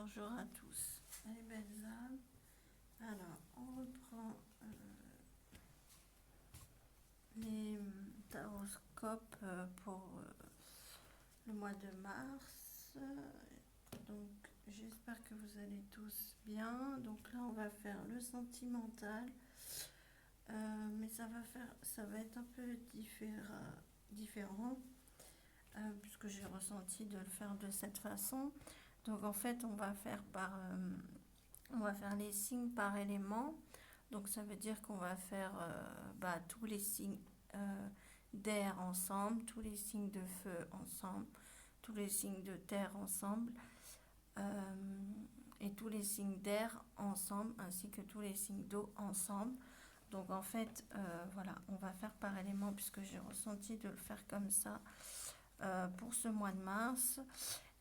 Bonjour à tous, les belles âmes. Alors, on reprend les taroscopes pour le mois de mars. Donc, j'espère que vous allez tous bien. Donc là, on va faire le sentimental. Mais ça va être un peu différent puisque j'ai ressenti de le faire de cette façon. Donc en fait, on va faire les signes par élément. Donc ça veut dire qu'on va faire tous les signes d'air ensemble, tous les signes de feu ensemble, tous les signes de terre ensemble, et tous les signes d'air ensemble, ainsi que tous les signes d'eau ensemble. Donc en fait, voilà, on va faire par élément puisque j'ai ressenti de le faire comme ça pour ce mois de mars.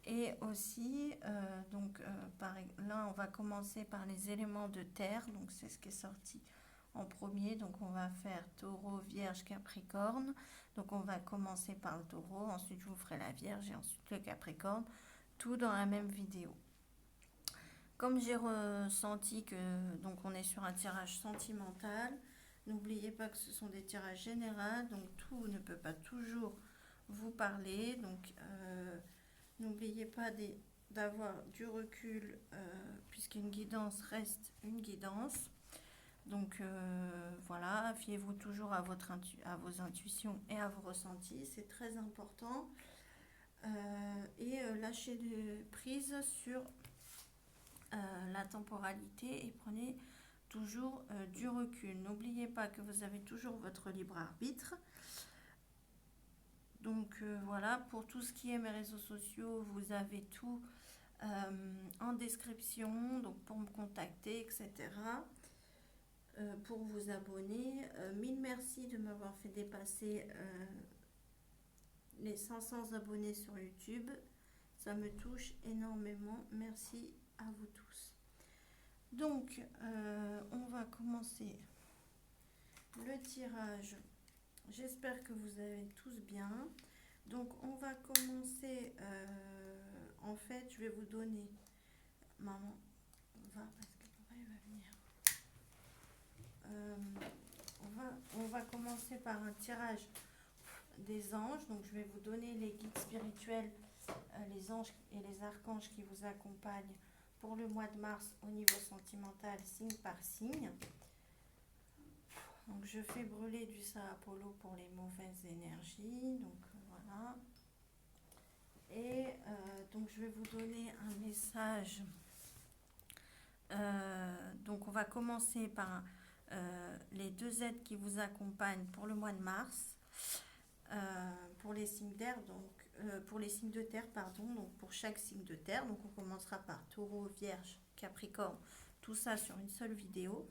Et aussi, là, on va commencer par les éléments de terre. Donc, c'est ce qui est sorti en premier. Donc, on va faire taureau, vierge, capricorne. Donc, on va commencer par le taureau. Ensuite, je vous ferai la vierge et ensuite le capricorne. Tout dans la même vidéo. Comme j'ai ressenti que donc on est sur un tirage sentimental, n'oubliez pas que ce sont des tirages généraux. Donc, tout ne peut pas toujours vous parler. Donc, n'oubliez pas d'avoir du recul puisqu'une guidance reste une guidance. Donc voilà, fiez-vous toujours à vos intuitions et à vos ressentis, c'est très important. Lâchez prise sur la temporalité et prenez toujours du recul. N'oubliez pas que vous avez toujours votre libre arbitre. Donc voilà, pour tout ce qui est mes réseaux sociaux, vous avez tout en description, donc pour me contacter, etc. Pour vous abonner. Mille merci de m'avoir fait dépasser les 500 abonnés sur YouTube. Ça me touche énormément. Merci à vous tous. Donc, on va commencer le tirage. J'espère que vous allez tous bien. Donc, on va commencer. En fait, je vais vous donner. Maman, va parce que papa il va venir. On va commencer par un tirage des anges. Donc, je vais vous donner les guides spirituels, les anges et les archanges qui vous accompagnent pour le mois de mars au niveau sentimental, signe par signe. Donc, je fais brûler du Sa-Apollo pour les mauvaises énergies. Donc, voilà. Et donc, je vais vous donner un message. Donc, on va commencer par les deux aides qui vous accompagnent pour le mois de mars. Pour les signes d'air, pour les signes de terre, pardon, donc pour chaque signe de terre. Donc, on commencera par taureau, vierge, capricorne, tout ça sur une seule vidéo.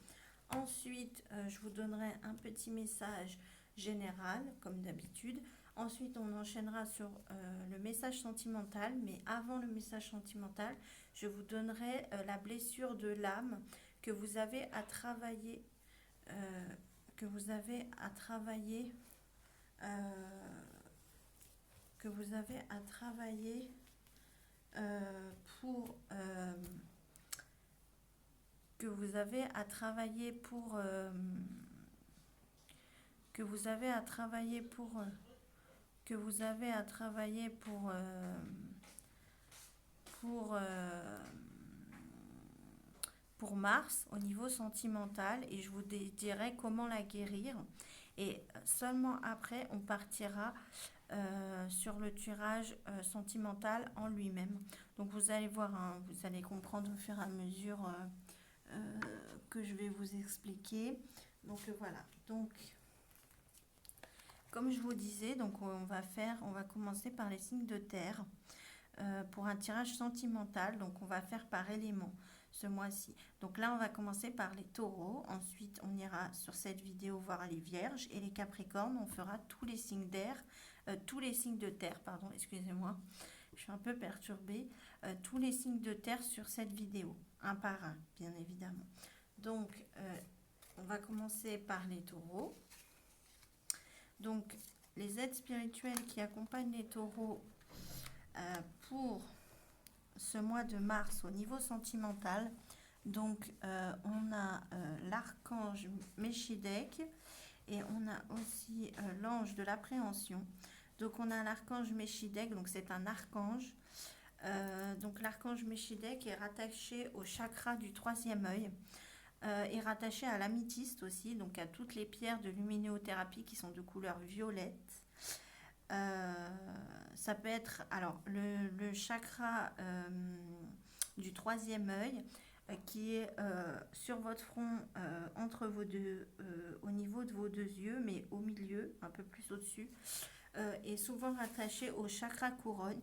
Ensuite, je vous donnerai un petit message général, comme d'habitude. Ensuite, on enchaînera sur le message sentimental. Mais avant le message sentimental, je vous donnerai la blessure de l'âme que vous avez à travailler. Que vous avez à travailler. Pour que vous avez à travailler pour mars au niveau sentimental, et je vous dirai comment la guérir. Et seulement après, on partira sur le tirage sentimental en lui-même. Donc vous allez voir, hein, vous allez comprendre au fur et à mesure que je vais vous expliquer. Donc voilà. Donc comme je vous disais, donc on va commencer par les signes de terre pour un tirage sentimental. Donc on va faire par élément ce mois-ci. Donc là, on va commencer par les taureaux. Ensuite, on ira sur cette vidéo voir les vierges et les capricornes. On fera tous les signes d'air, tous les signes de terre, pardon, excusez-moi. Je suis un peu perturbée. Tous les signes de terre sur cette vidéo, un par un, bien évidemment. Donc, on va commencer par les taureaux. Donc, les aides spirituelles qui accompagnent les taureaux pour ce mois de mars au niveau sentimental. Donc, on a l'archange Méchidec et on a aussi l'ange de l'appréhension. Donc, on a l'archange Méchidec, donc c'est un archange. Donc, l'archange Méchidec est rattaché au chakra du troisième œil. Est rattaché à l'améthyste aussi, donc à toutes les pierres de luminéothérapie qui sont de couleur violette. Ça peut être alors le chakra du troisième œil qui est sur votre front entre vos deux, au niveau de vos deux yeux, mais au milieu, un peu plus au-dessus, est souvent rattaché au chakra couronne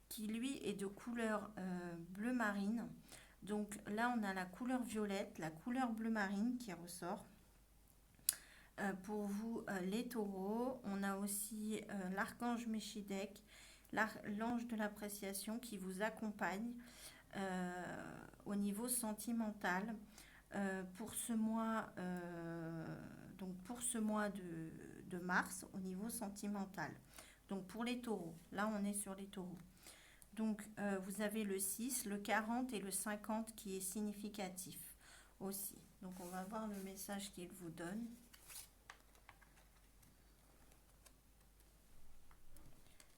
qui lui est de couleur bleu marine. Donc là, on a la couleur violette, la couleur bleu marine qui ressort. Pour vous, les taureaux, on a aussi l'archange Méchidec, l'ange de l'appréciation qui vous accompagne au niveau sentimental pour ce mois, donc pour ce mois de mars au niveau sentimental. Donc pour les taureaux, là on est sur les taureaux. Donc, vous avez le 6, le 40 et le 50 qui est significatif aussi. Donc, on va voir le message qu'il vous donne.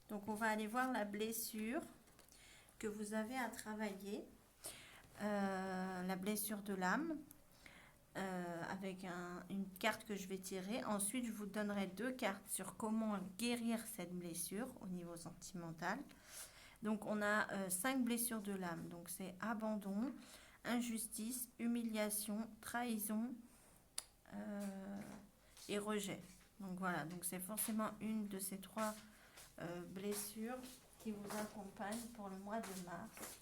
Donc, on va aller voir la blessure que vous avez à travailler. La blessure de l'âme. Avec une carte que je vais tirer. Ensuite, je vous donnerai 2 cartes sur comment guérir cette blessure au niveau sentimental. Donc, on a 5 blessures de l'âme. Donc, c'est abandon, injustice, humiliation, trahison et rejet. Donc, voilà. Donc, c'est forcément une de ces 3 blessures qui vous accompagne pour le mois de mars.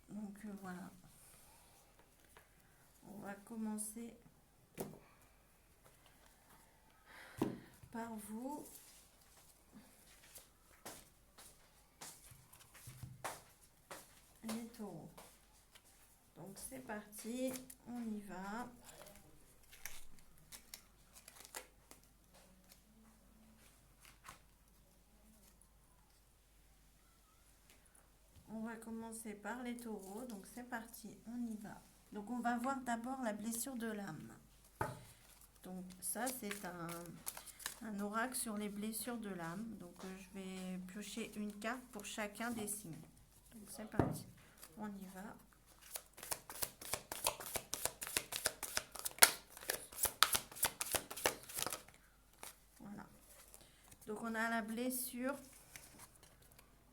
Donc voilà. On va commencer par vous. Les taureaux. Donc c'est parti, on y va. On va commencer par les taureaux, donc c'est parti, on y va. Donc on va voir d'abord la blessure de l'âme. Donc ça c'est un oracle sur les blessures de l'âme. Donc je vais piocher une carte pour chacun des signes. Donc c'est parti, on y va. Voilà. Donc on a la blessure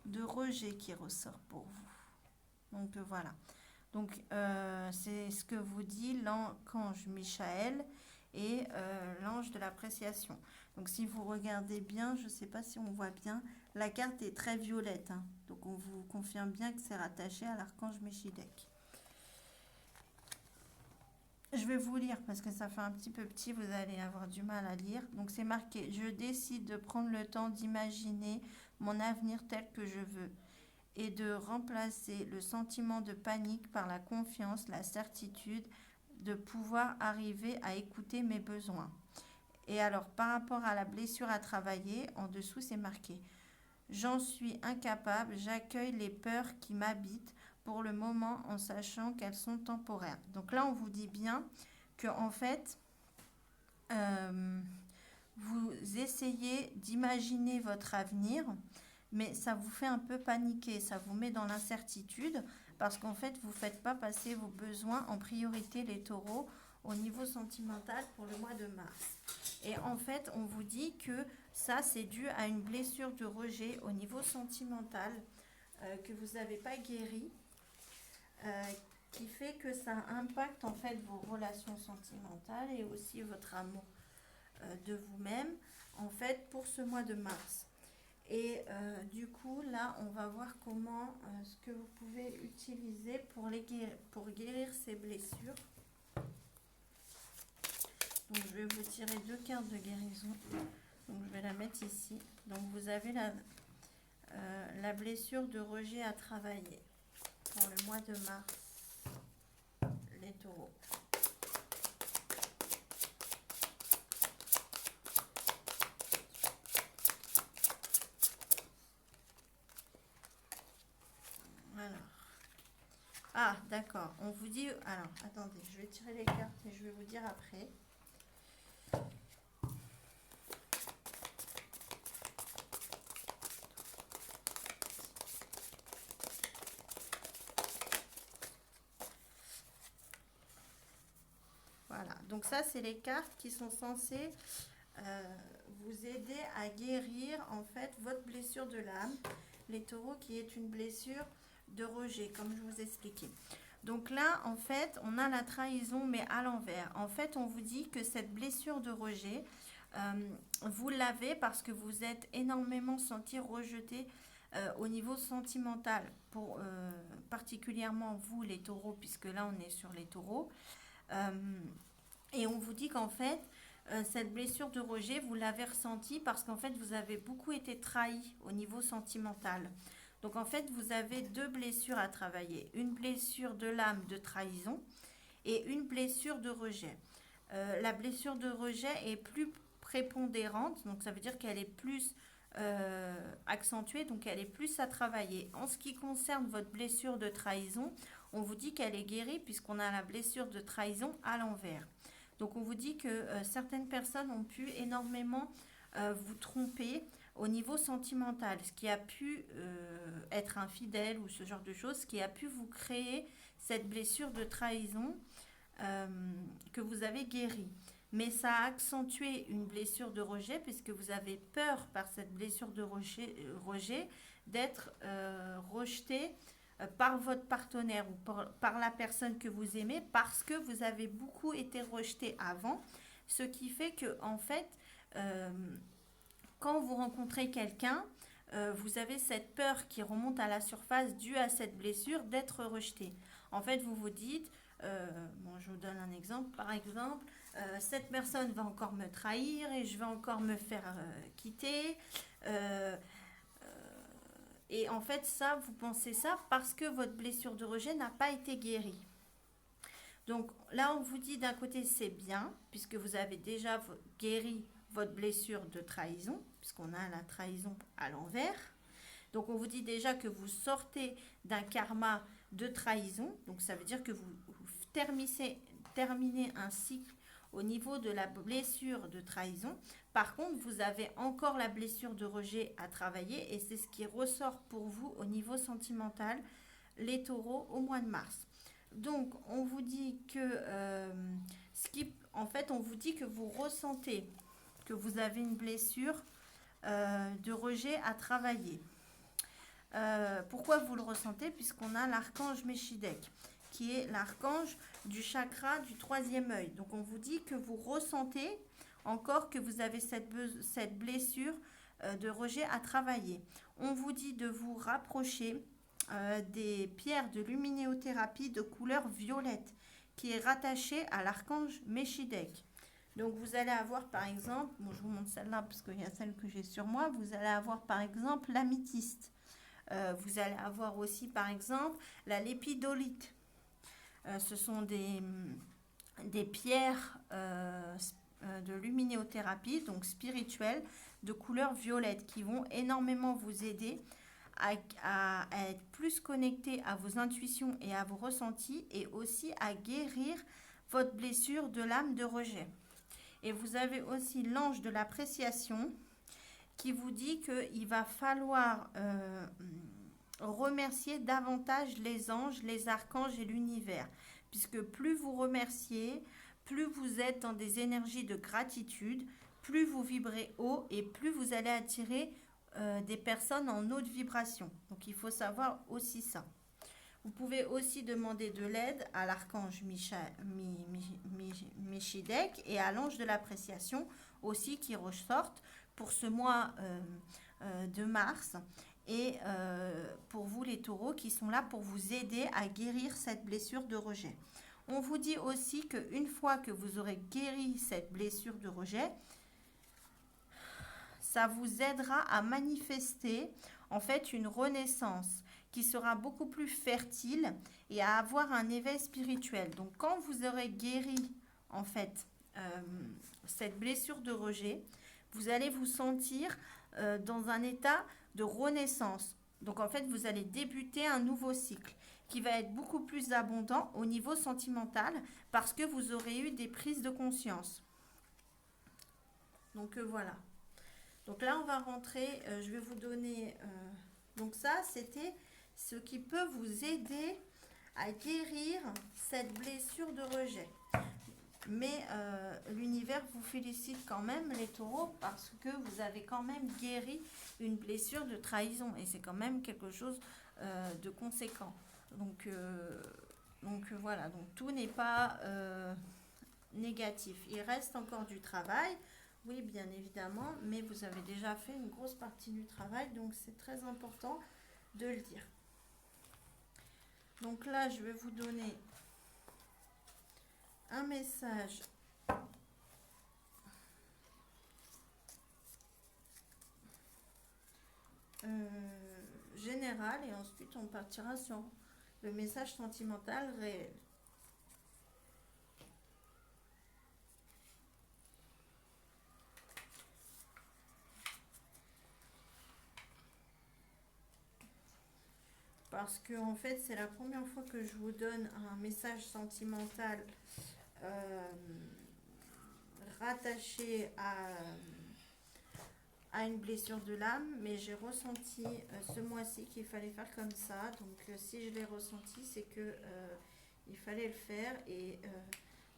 de rejet qui ressort pour vous. Donc voilà. Donc c'est ce que vous dit l'archange Michael et l'ange de l'appréciation. Donc si vous regardez bien, je ne sais pas si on voit bien, la carte est très violette. Hein. Donc on vous confirme bien que c'est rattaché à l'archange Méchidec. Je vais vous lire parce que ça fait un petit peu petit, vous allez avoir du mal à lire. Donc c'est marqué « Je décide de prendre le temps d'imaginer mon avenir tel que je veux et de remplacer le sentiment de panique par la confiance, la certitude de pouvoir arriver à écouter mes besoins. » Et alors par rapport à la blessure à travailler, en dessous c'est marqué « J'en suis incapable, j'accueille les peurs qui m'habitent pour le moment en sachant qu'elles sont temporaires. » Donc là, on vous dit bien que en fait, vous essayez d'imaginer votre avenir, mais ça vous fait un peu paniquer, ça vous met dans l'incertitude parce qu'en fait, vous ne faites pas passer vos besoins en priorité, les taureaux, au niveau sentimental pour le mois de mars. Et en fait, on vous dit que ça, c'est dû à une blessure de rejet au niveau sentimental que vous n'avez pas guéri. Qui fait que ça impacte en fait vos relations sentimentales et aussi votre amour de vous-même en fait pour ce mois de mars. Et du coup là on va voir comment ce que vous pouvez utiliser pour guérir ces blessures. Donc je vais vous tirer 2 cartes de guérison. Donc je vais la mettre ici. Donc vous avez la blessure de rejet à travailler pour le mois de mars. Les taureaux. Ah, d'accord. On vous dit... Alors, attendez, je vais tirer les cartes et je vais vous dire après. Voilà. Donc ça, c'est les cartes qui sont censées vous aider à guérir, en fait, votre blessure de l'âme. Les taureaux, qui est une blessure de rejet, comme je vous expliquais. Donc là, en fait, on a la trahison, mais à l'envers. En fait, on vous dit que cette blessure de rejet, vous l'avez parce que vous êtes énormément senti rejeté au niveau sentimental, particulièrement vous, les taureaux, puisque là, on est sur les taureaux. Et on vous dit qu'en fait, cette blessure de rejet, vous l'avez ressentie parce qu'en fait, vous avez beaucoup été trahi au niveau sentimental. Donc en fait, vous avez deux blessures à travailler. Une blessure de l'âme de trahison et une blessure de rejet. La blessure de rejet est plus prépondérante, donc ça veut dire qu'elle est plus accentuée, donc elle est plus à travailler. En ce qui concerne votre blessure de trahison, on vous dit qu'elle est guérie puisqu'on a la blessure de trahison à l'envers. Donc on vous dit que certaines personnes ont pu énormément vous tromper au niveau sentimental, ce qui a pu être infidèle ou ce genre de choses, ce qui a pu vous créer cette blessure de trahison que vous avez guérie. Mais ça a accentué une blessure de rejet puisque vous avez peur par cette blessure de rejet d'être rejeté par votre partenaire ou par la personne que vous aimez parce que vous avez beaucoup été rejeté avant, ce qui fait que en fait quand vous rencontrez quelqu'un, vous avez cette peur qui remonte à la surface due à cette blessure d'être rejeté. En fait, vous vous dites, bon, je vous donne un exemple, par exemple, cette personne va encore me trahir et je vais encore me faire quitter. Et en fait, ça, vous pensez ça parce que votre blessure de rejet n'a pas été guérie. Donc là, on vous dit d'un côté, c'est bien, puisque vous avez déjà guéri votre blessure de trahison, puisqu'on a la trahison à l'envers. Donc on vous dit déjà que vous sortez d'un karma de trahison, donc ça veut dire que vous terminez un cycle au niveau de la blessure de trahison. Par contre, vous avez encore la blessure de rejet à travailler et c'est ce qui ressort pour vous au niveau sentimental, les taureaux, au mois de mars. Donc, on vous dit que en fait, on vous dit que vous ressentez que vous avez une blessure de rejet à travailler. Pourquoi vous le ressentez? Puisqu'on a l'archange Méchidek, qui est l'archange du chakra du troisième œil. Donc, on vous dit que vous ressentez encore que vous avez cette blessure de rejet à travailler. On vous dit de vous rapprocher des pierres de luminéothérapie de couleur violette qui est rattachée à l'archange Méchidek. Donc vous allez avoir par exemple, bon, je vous montre celle-là parce qu'il y a celle que j'ai sur moi, vous allez avoir par exemple l'améthyste. Vous allez avoir aussi par exemple la lépidolite. Ce sont des pierres de luminéothérapie, donc spirituelles, de couleur violette qui vont énormément vous aider à être plus connecté à vos intuitions et à vos ressentis et aussi à guérir votre blessure de l'âme de rejet. Et vous avez aussi l'ange de l'appréciation qui vous dit qu'il va falloir remercier davantage les anges, les archanges et l'univers. Puisque plus vous remerciez, plus vous êtes dans des énergies de gratitude, plus vous vibrez haut et plus vous allez attirer des personnes en haute vibration. Donc il faut savoir aussi ça. Vous pouvez aussi demander de l'aide à l'archange Méchidek et à l'ange de l'appréciation aussi qui ressortent pour ce mois de mars. Et pour vous les taureaux qui sont là pour vous aider à guérir cette blessure de rejet. On vous dit aussi qu'une fois que vous aurez guéri cette blessure de rejet, ça vous aidera à manifester en fait une renaissance qui sera beaucoup plus fertile et à avoir un éveil spirituel. Donc quand vous aurez guéri en fait cette blessure de rejet, vous allez vous sentir dans un état de renaissance. Donc en fait, vous allez débuter un nouveau cycle qui va être beaucoup plus abondant au niveau sentimental parce que vous aurez eu des prises de conscience. Donc voilà. Donc là, on va rentrer, je vais vous donner... donc ça, c'était ce qui peut vous aider à guérir cette blessure de rejet. Mais l'univers vous félicite quand même, les taureaux, parce que vous avez quand même guéri une blessure de trahison. Et c'est quand même quelque chose de conséquent. Donc voilà, donc tout n'est pas négatif. Il reste encore du travail, oui, bien évidemment, mais vous avez déjà fait une grosse partie du travail, donc c'est très important de le dire. Donc là, je vais vous donner un message général et ensuite on partira sur le message sentimental réel. Parce que en fait c'est la première fois que je vous donne un message sentimental rattaché à une blessure de l'âme, mais j'ai ressenti ce mois-ci qu'il fallait faire comme ça. Donc si je l'ai ressenti, c'est que il fallait le faire et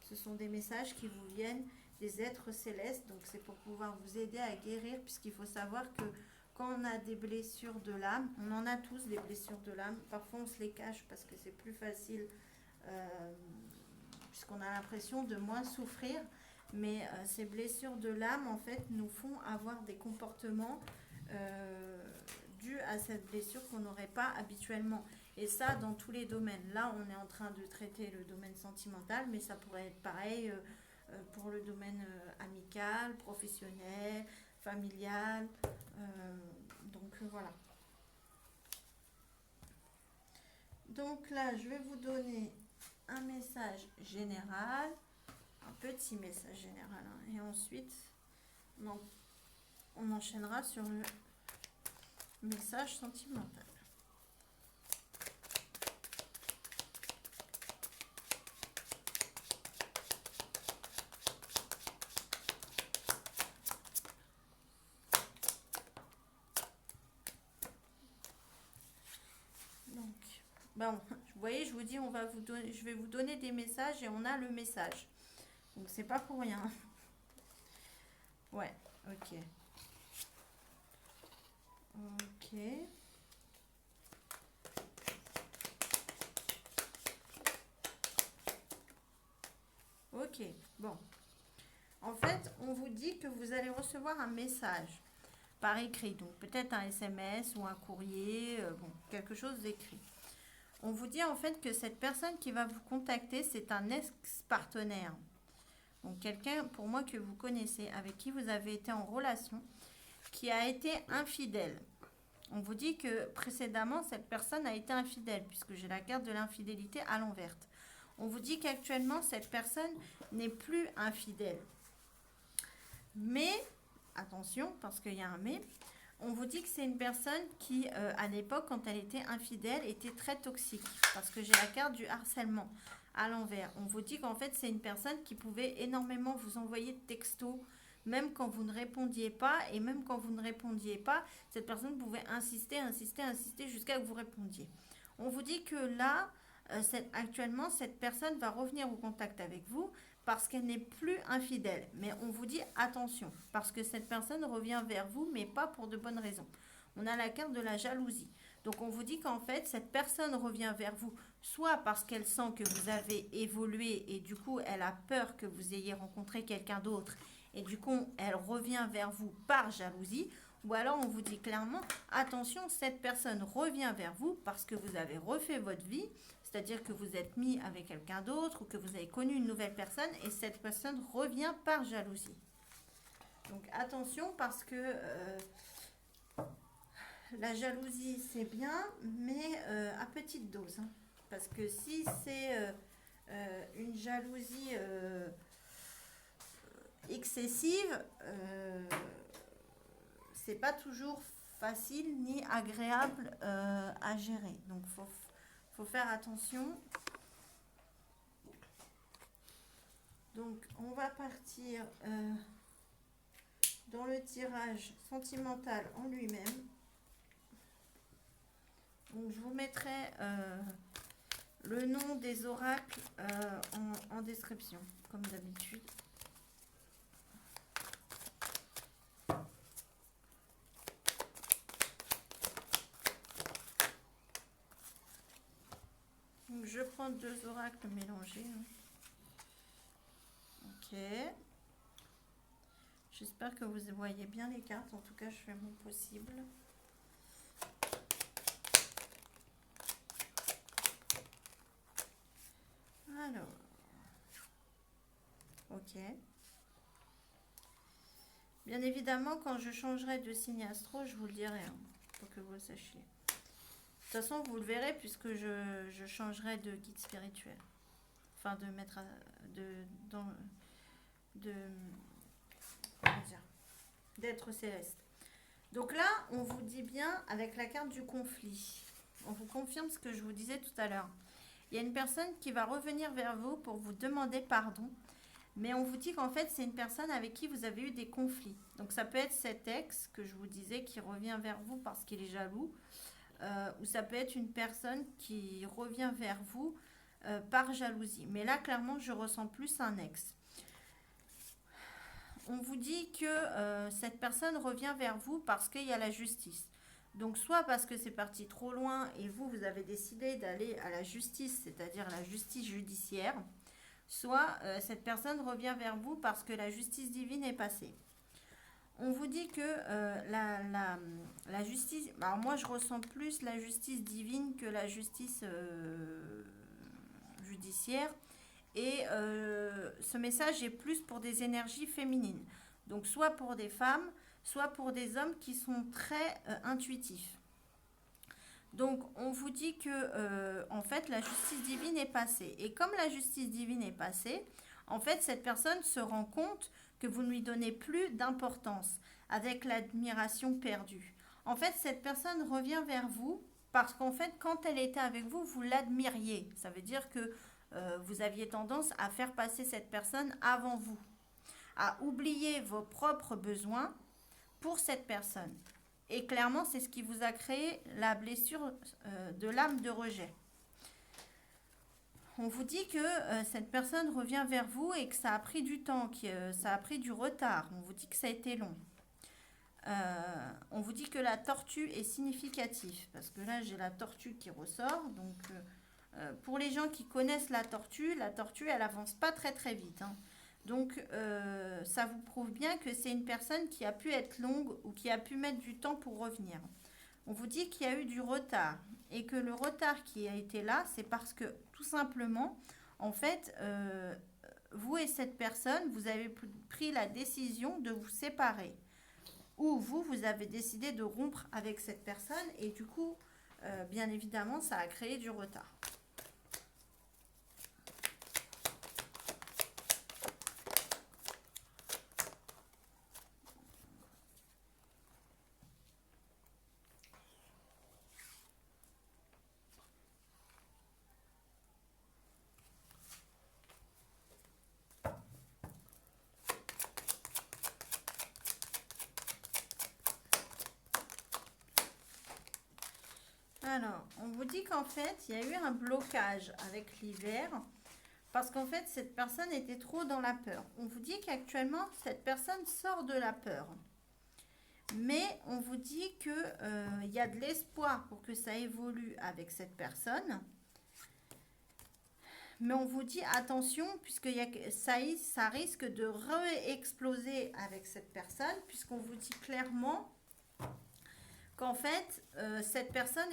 ce sont des messages qui vous viennent des êtres célestes. Donc c'est pour pouvoir vous aider à guérir, puisqu'il faut savoir que quand on a des blessures de l'âme, on en a tous des blessures de l'âme. Parfois on se les cache parce que c'est plus facile, puisqu'on a l'impression de moins souffrir. Mais ces blessures de l'âme, en fait, nous font avoir des comportements dus à cette blessure qu'on n'aurait pas habituellement. Et ça, dans tous les domaines. Là, on est en train de traiter le domaine sentimental, mais ça pourrait être pareil pour le domaine amical, professionnel, familial. Donc voilà. Donc là, je vais vous donner un message général. Un petit message général, hein. Et ensuite on enchaînera sur le message sentimental. Donc bon, vous voyez, je vous dis, je vais vous donner des messages et on a le message. Donc c'est pas pour rien. Ouais, ok. Ok. Ok, bon. En fait, on vous dit que vous allez recevoir un message par écrit. Donc peut-être un SMS ou un courrier, bon, quelque chose d'écrit. On vous dit en fait que cette personne qui va vous contacter, c'est un ex-partenaire. Donc quelqu'un, pour moi, que vous connaissez, avec qui vous avez été en relation, qui a été infidèle. On vous dit que précédemment, cette personne a été infidèle, puisque j'ai la carte de l'infidélité à l'envers. On vous dit qu'actuellement, cette personne n'est plus infidèle. Mais, attention, parce qu'il y a un mais, on vous dit que c'est une personne qui, à l'époque, quand elle était infidèle, était très toxique. Parce que j'ai la carte du harcèlement à l'envers. On vous dit qu'en fait, c'est une personne qui pouvait énormément vous envoyer de textos, même quand vous ne répondiez pas. Et même quand vous ne répondiez pas, cette personne pouvait insister jusqu'à ce que vous répondiez. On vous dit que là, actuellement, cette personne va revenir au contact avec vous parce qu'elle n'est plus infidèle. Mais on vous dit attention, parce que cette personne revient vers vous, mais pas pour de bonnes raisons. On a la carte de la jalousie. Donc on vous dit qu'en fait, cette personne revient vers vous, soit parce qu'elle sent que vous avez évolué et du coup, elle a peur que vous ayez rencontré quelqu'un d'autre et du coup, elle revient vers vous par jalousie. Ou alors on vous dit clairement, attention, cette personne revient vers vous parce que vous avez refait votre vie, c'est-à-dire que vous êtes mis avec quelqu'un d'autre ou que vous avez connu une nouvelle personne et cette personne revient par jalousie. Donc attention parce que la jalousie c'est bien, mais à petite dose. Hein. Parce que si c'est une jalousie excessive, c'est pas toujours facile ni agréable à gérer. Donc, faut faire attention. Donc, on va partir dans le tirage sentimental en lui-même. Donc, je vous mettrai le nom des oracles en description, comme d'habitude. Donc, je prends 2 oracles mélangés. Ok. J'espère que vous voyez bien les cartes. En tout cas, je fais mon possible. Alors. Ok. Bien évidemment, quand je changerai de signe astro, je vous le dirai, hein, pour que vous le sachiez. De toute façon, vous le verrez puisque je changerai de guide spirituel. Enfin, de mettre d'être céleste. Donc là, on vous dit bien avec la carte du conflit. On vous confirme ce que je vous disais tout à l'heure. Il y a une personne qui va revenir vers vous pour vous demander pardon. Mais on vous dit qu'en fait, c'est une personne avec qui vous avez eu des conflits. Donc ça peut être cet ex que je vous disais qui revient vers vous parce qu'il est jaloux. Ou ça peut être une personne qui revient vers vous par jalousie. Mais là, clairement, je ressens plus un ex. On vous dit que cette personne revient vers vous parce qu'il y a la justice. Donc, soit parce que c'est parti trop loin et vous avez décidé d'aller à la justice, c'est-à-dire la justice judiciaire, soit cette personne revient vers vous parce que la justice divine est passée. On vous dit que la justice... Alors moi, je ressens plus la justice divine que la justice judiciaire. Et ce message est plus pour des énergies féminines. Donc, soit pour des femmes, soit pour des hommes qui sont très intuitifs. Donc, on vous dit que, en fait, la justice divine est passée. Et comme la justice divine est passée, en fait, cette personne se rend compte que vous ne lui donnez plus d'importance, avec l'admiration perdue. En fait, cette personne revient vers vous parce qu'en fait, quand elle était avec vous, vous l'admiriez. Ça veut dire que vous aviez tendance à faire passer cette personne avant vous, à oublier vos propres besoins pour cette personne. Et clairement, c'est ce qui vous a créé la blessure de l'âme de rejet. On vous dit que cette personne revient vers vous et que ça a pris du temps, que ça a pris du retard. On vous dit que ça a été long. On vous dit que la tortue est significative. Parce que là, j'ai la tortue qui ressort. Donc, pour les gens qui connaissent la tortue, elle avance pas très très vite. Hein. Donc, ça vous prouve bien que c'est une personne qui a pu être longue ou qui a pu mettre du temps pour revenir. On vous dit qu'il y a eu du retard et que le retard qui a été là, c'est parce que tout simplement, en fait, vous et cette personne, vous avez pris la décision de vous séparer. Ou vous avez décidé de rompre avec cette personne et du coup, bien évidemment, ça a créé du retard. Alors, on vous dit qu'en fait, il y a eu un blocage avec l'hiver parce qu'en fait, cette personne était trop dans la peur. On vous dit qu'actuellement, cette personne sort de la peur. Mais on vous dit qu'il y a de l'espoir pour que ça évolue avec cette personne. Mais on vous dit attention, puisque ça risque de re-exploser avec cette personne, puisqu'on vous dit clairement qu'en fait, cette personne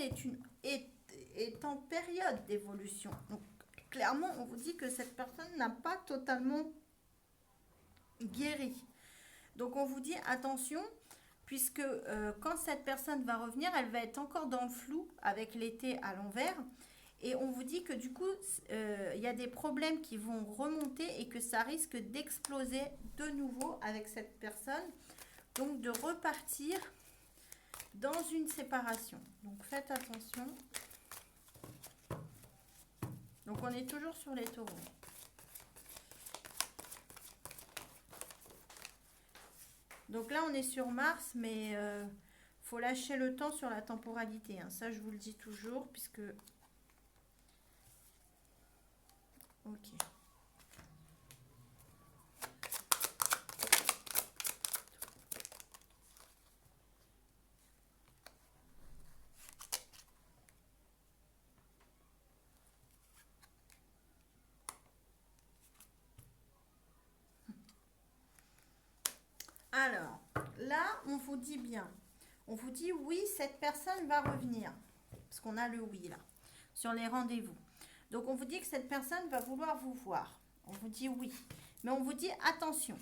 est en période d'évolution. Donc, clairement, on vous dit que cette personne n'a pas totalement guéri. Donc, on vous dit attention, puisque quand cette personne va revenir, elle va être encore dans le flou avec l'été à l'envers. Et on vous dit que du coup, il y a des problèmes qui vont remonter et que ça risque d'exploser de nouveau avec cette personne. Donc, de repartir dans une séparation. Donc faites attention. Donc on est toujours sur les taureaux. Donc là on est sur Mars, mais faut lâcher le temps sur la temporalité. Hein. Ça je vous le dis toujours, puisque... Ok. Alors, là, on vous dit bien. On vous dit oui, cette personne va revenir. Parce qu'on a le oui là, sur les rendez-vous. Donc, on vous dit que cette personne va vouloir vous voir. On vous dit oui. Mais on vous dit attention,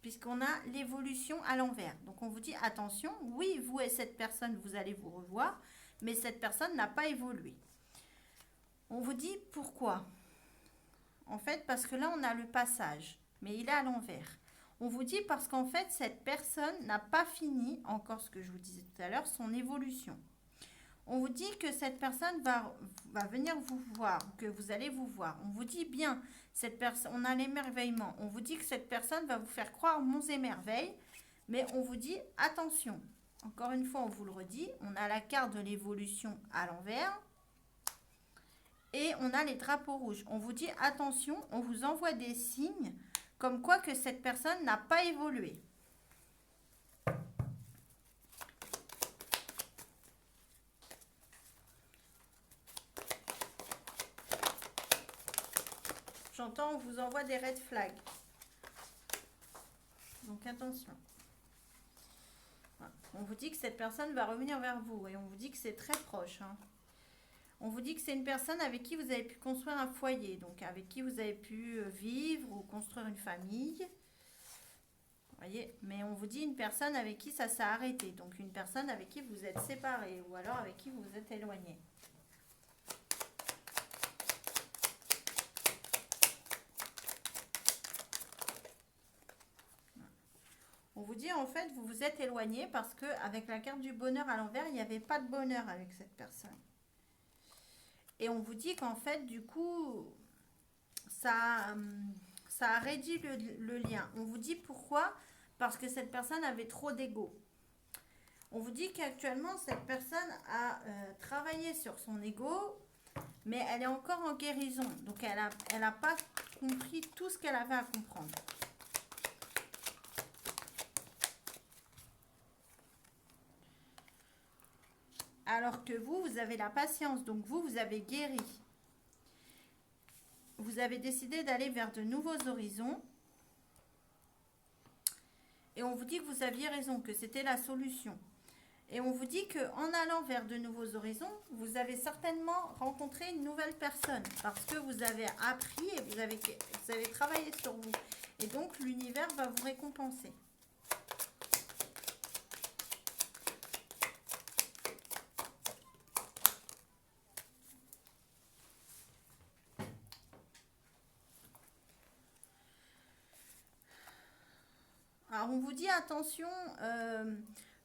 puisqu'on a l'évolution à l'envers. Donc, on vous dit attention, oui, vous et cette personne, vous allez vous revoir, mais cette personne n'a pas évolué. On vous dit pourquoi? En fait, parce que là, on a le passage, mais il est à l'envers. On vous dit parce qu'en fait, cette personne n'a pas fini, encore ce que je vous disais tout à l'heure, son évolution. On vous dit que cette personne va venir vous voir, que vous allez vous voir. On vous dit bien, cette personne, on a l'émerveillement. On vous dit que cette personne va vous faire croire monts et merveilles, mais on vous dit attention. Encore une fois, on vous le redit, on a la carte de l'évolution à l'envers et on a les drapeaux rouges. On vous dit attention, on vous envoie des signes comme quoi que cette personne n'a pas évolué. J'entends, on vous envoie des red flags. Donc attention. Voilà. On vous dit que cette personne va revenir vers vous et on vous dit que c'est très proche. Hein. On vous dit que c'est une personne avec qui vous avez pu construire un foyer, donc avec qui vous avez pu vivre ou construire une famille. Vous voyez, mais on vous dit une personne avec qui ça s'est arrêté, donc une personne avec qui vous êtes séparés ou alors avec qui vous vous êtes éloignés. On vous dit en fait vous vous êtes éloignés parce que avec la carte du bonheur à l'envers, il n'y avait pas de bonheur avec cette personne. Et on vous dit qu'en fait, du coup, ça a réduit le lien. On vous dit pourquoi? Parce que cette personne avait trop d'ego. On vous dit qu'actuellement, cette personne a travaillé sur son ego, mais elle est encore en guérison. Donc, elle a pas compris tout ce qu'elle avait à comprendre. Alors que vous avez la patience. Donc, vous avez guéri. Vous avez décidé d'aller vers de nouveaux horizons. Et on vous dit que vous aviez raison, que c'était la solution. Et on vous dit qu'en allant vers de nouveaux horizons, vous avez certainement rencontré une nouvelle personne. Parce que vous avez appris et vous avez travaillé sur vous. Et donc, l'univers va vous récompenser. Alors, on vous dit attention,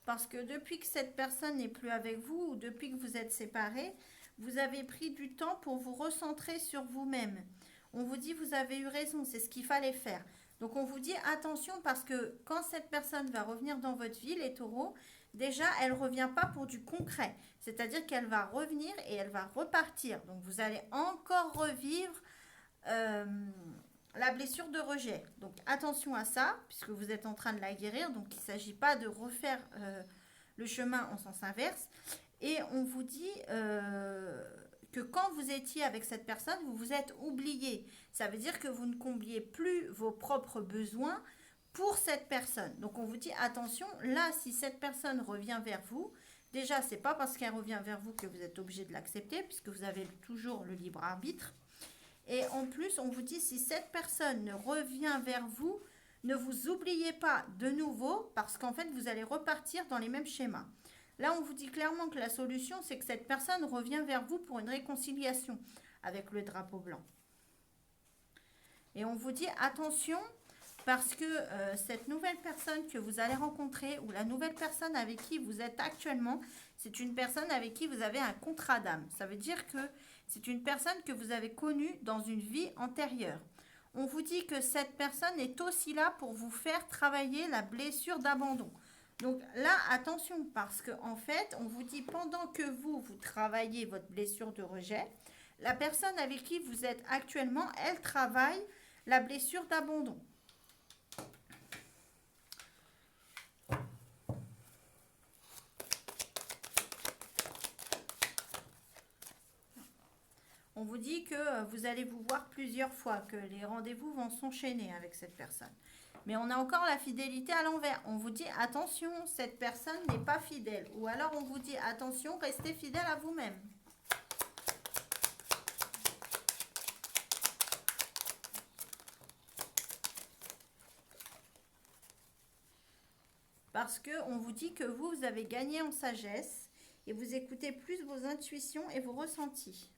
parce que depuis que cette personne n'est plus avec vous, ou depuis que vous êtes séparés, vous avez pris du temps pour vous recentrer sur vous-même. On vous dit, vous avez eu raison, c'est ce qu'il fallait faire. Donc, on vous dit attention, parce que quand cette personne va revenir dans votre vie, les taureaux, déjà, elle ne revient pas pour du concret. C'est-à-dire qu'elle va revenir et elle va repartir. Donc, vous allez encore revivre... la blessure de rejet. Donc attention à ça, puisque vous êtes en train de la guérir. Donc il ne s'agit pas de refaire le chemin en sens inverse. Et on vous dit que quand vous étiez avec cette personne, vous vous êtes oublié. Ça veut dire que vous ne combliez plus vos propres besoins pour cette personne. Donc on vous dit attention, là si cette personne revient vers vous, déjà c'est pas parce qu'elle revient vers vous que vous êtes obligé de l'accepter, puisque vous avez toujours le libre arbitre. Et en plus, on vous dit, si cette personne revient vers vous, ne vous oubliez pas de nouveau, parce qu'en fait, vous allez repartir dans les mêmes schémas. Là, on vous dit clairement que la solution, c'est que cette personne revient vers vous pour une réconciliation avec le drapeau blanc. Et on vous dit, attention, Parce que cette nouvelle personne que vous allez rencontrer ou la nouvelle personne avec qui vous êtes actuellement, c'est une personne avec qui vous avez un contrat d'âme. Ça veut dire que c'est une personne que vous avez connue dans une vie antérieure. On vous dit que cette personne est aussi là pour vous faire travailler la blessure d'abandon. Donc là, attention, parce qu'en fait, on vous dit pendant que vous travaillez votre blessure de rejet, la personne avec qui vous êtes actuellement, elle travaille la blessure d'abandon. On vous dit que vous allez vous voir plusieurs fois, que les rendez-vous vont s'enchaîner avec cette personne. Mais on a encore la fidélité à l'envers. On vous dit attention, cette personne n'est pas fidèle. Ou alors on vous dit attention, restez fidèle à vous-même. Parce qu'on vous dit que vous avez gagné en sagesse et vous écoutez plus vos intuitions et vos ressentis.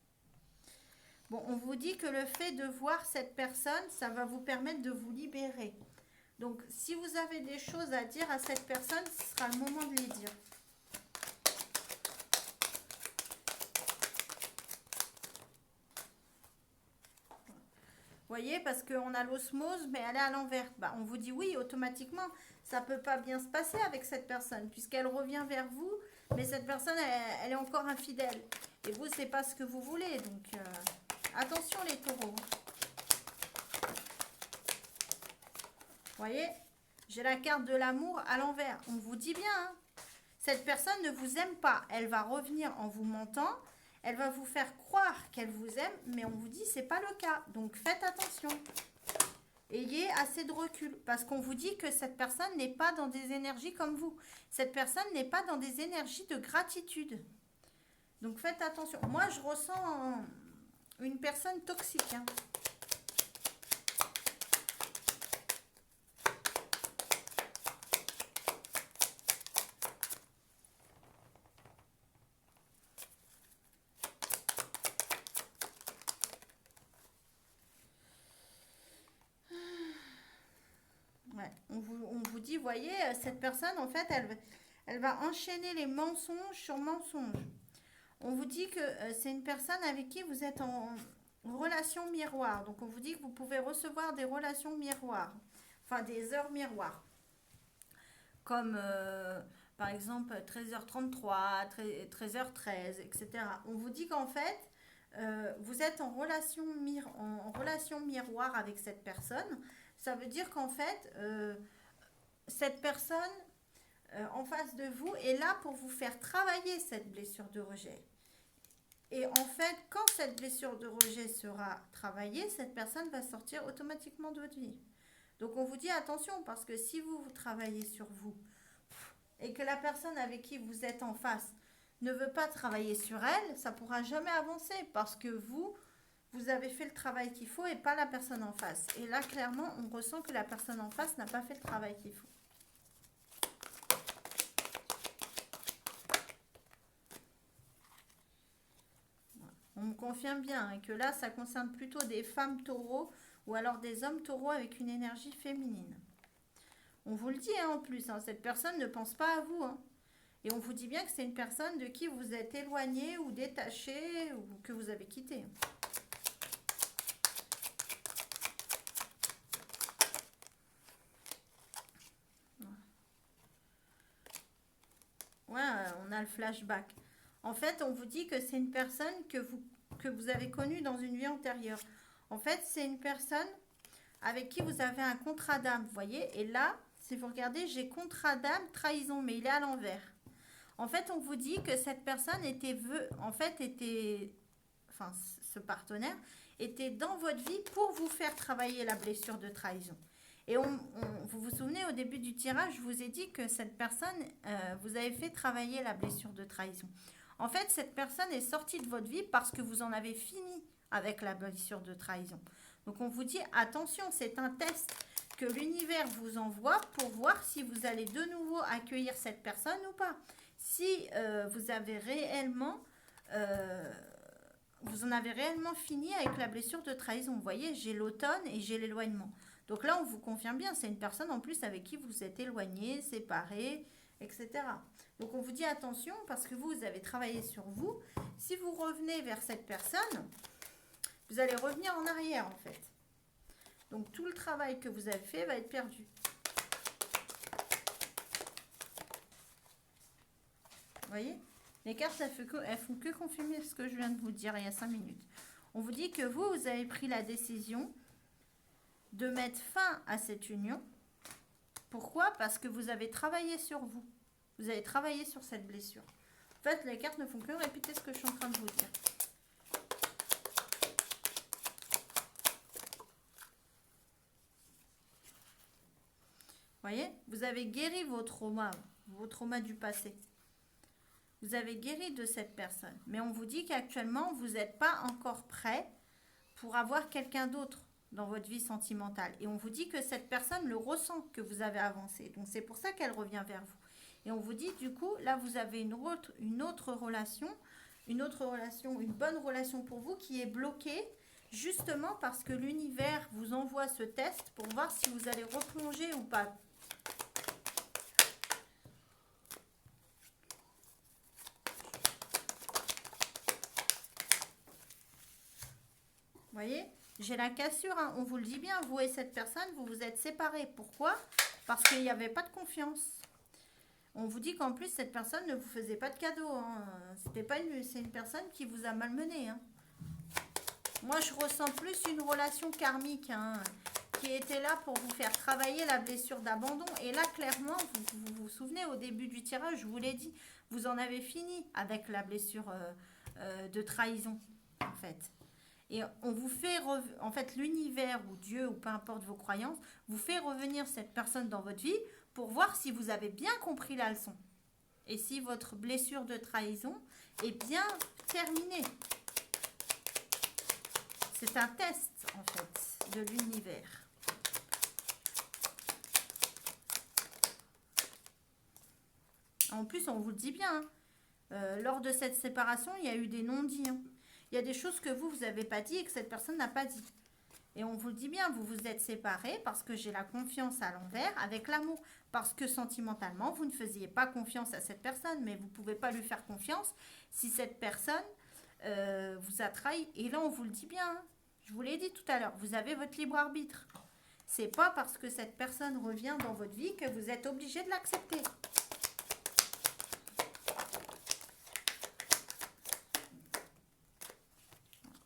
Bon, on vous dit que le fait de voir cette personne, ça va vous permettre de vous libérer. Donc, si vous avez des choses à dire à cette personne, ce sera le moment de les dire. Vous voyez, parce qu'on a l'osmose, mais elle est à l'envers. Bah, on vous dit oui, automatiquement, ça ne peut pas bien se passer avec cette personne, puisqu'elle revient vers vous, mais cette personne, elle est encore infidèle. Et vous, c'est pas ce que vous voulez. Donc, attention les taureaux. Vous voyez, j'ai la carte de l'amour à l'envers. On vous dit bien, hein, cette personne ne vous aime pas. Elle va revenir en vous mentant. Elle va vous faire croire qu'elle vous aime, mais on vous dit c'est pas le cas. Donc faites attention. Ayez assez de recul, parce qu'on vous dit que cette personne n'est pas dans des énergies comme vous. Cette personne n'est pas dans des énergies de gratitude. Donc faites attention. Moi, je ressens une personne toxique. Hein. Ouais, on vous dit, voyez, cette personne, en fait, elle va enchaîner les mensonges sur mensonges. On vous dit que c'est une personne avec qui vous êtes en relation miroir. Donc, on vous dit que vous pouvez recevoir des relations miroirs, enfin des heures miroirs. Comme, par exemple, 13h33, 13h13, etc. On vous dit qu'en fait, vous êtes en relation miroir avec cette personne. Ça veut dire qu'en fait, cette personne en face de vous est là pour vous faire travailler cette blessure de rejet. Et en fait, quand cette blessure de rejet sera travaillée, cette personne va sortir automatiquement de votre vie. Donc on vous dit attention, parce que si vous travaillez sur vous et que la personne avec qui vous êtes en face ne veut pas travailler sur elle, ça ne pourra jamais avancer, parce que vous avez fait le travail qu'il faut et pas la personne en face. Et là, clairement, on ressent que la personne en face n'a pas fait le travail qu'il faut. On me confirme bien hein, que là, ça concerne plutôt des femmes taureaux ou alors des hommes taureaux avec une énergie féminine. On vous le dit hein, en plus, hein, cette personne ne pense pas à vous. Hein. Et on vous dit bien que c'est une personne de qui vous êtes éloigné ou détaché ou que vous avez quitté. Ouais, on a le flashback. En fait, on vous dit que c'est une personne que vous avez connue dans une vie antérieure. En fait, c'est une personne avec qui vous avez un contrat d'âme, vous voyez. Et là, si vous regardez, j'ai contrat d'âme, trahison, mais il est à l'envers. En fait, on vous dit que cette personne enfin, ce partenaire était dans votre vie pour vous faire travailler la blessure de trahison. Et vous vous souvenez, au début du tirage, je vous ai dit que cette personne, vous avez fait travailler la blessure de trahison. En fait, cette personne est sortie de votre vie parce que vous en avez fini avec la blessure de trahison. Donc, on vous dit, attention, c'est un test que l'univers vous envoie pour voir si vous allez de nouveau accueillir cette personne ou pas. Si vous avez réellement... vous en avez réellement fini avec la blessure de trahison. Vous voyez, j'ai l'automne et j'ai l'éloignement. Donc là, on vous confirme bien, c'est une personne en plus avec qui vous êtes éloigné, séparé, etc. Donc on vous dit attention parce que vous avez travaillé sur vous. Si vous revenez vers cette personne, vous allez revenir en arrière en fait. Donc tout le travail que vous avez fait va être perdu. Vous voyez? Les cartes, elles font que confirmer ce que je viens de vous dire il y a 5 minutes. On vous dit que vous avez pris la décision de mettre fin à cette union. Pourquoi? Parce que vous avez travaillé sur vous. Vous avez travaillé sur cette blessure. En fait, les cartes ne font que répéter ce que je suis en train de vous dire. Voyez? Vous avez guéri vos traumas du passé. Vous avez guéri de cette personne. Mais on vous dit qu'actuellement, vous n'êtes pas encore prêt pour avoir quelqu'un d'autre dans votre vie sentimentale. Et on vous dit que cette personne le ressent, que vous avez avancé. Donc c'est pour ça qu'elle revient vers vous. Et on vous dit, du coup, là, vous avez une autre relation, une bonne relation pour vous qui est bloquée, justement parce que l'univers vous envoie ce test pour voir si vous allez replonger ou pas. Vous voyez, j'ai la cassure, hein. On vous le dit bien, vous et cette personne, vous vous êtes séparés. Pourquoi? Parce qu'il n'y avait pas de confiance. On vous dit qu'en plus, cette personne ne vous faisait pas de cadeaux. Hein. C'est une personne qui vous a malmené. Hein. Moi, je ressens plus une relation karmique hein, qui était là pour vous faire travailler la blessure d'abandon. Et là, clairement, vous souvenez, au début du tirage, je vous l'ai dit, vous en avez fini avec la blessure de trahison, en fait. Et on vous fait, en fait, l'univers ou Dieu ou peu importe vos croyances, vous fait revenir cette personne dans votre vie pour voir si vous avez bien compris la leçon. Et si votre blessure de trahison est bien terminée. C'est un test, en fait, de l'univers. En plus, on vous le dit bien, hein, lors de cette séparation, il y a eu des non-dits. Hein. Il y a des choses que vous n'avez pas dit et que cette personne n'a pas dit. Et on vous le dit bien, vous vous êtes séparés parce que j'ai la confiance à l'envers avec l'amour. Parce que sentimentalement, vous ne faisiez pas confiance à cette personne, mais vous ne pouvez pas lui faire confiance si cette personne vous a trahi. Et là, on vous le dit bien, hein. Je vous l'ai dit tout à l'heure, vous avez votre libre arbitre. C'est pas parce que cette personne revient dans votre vie que vous êtes obligé de l'accepter.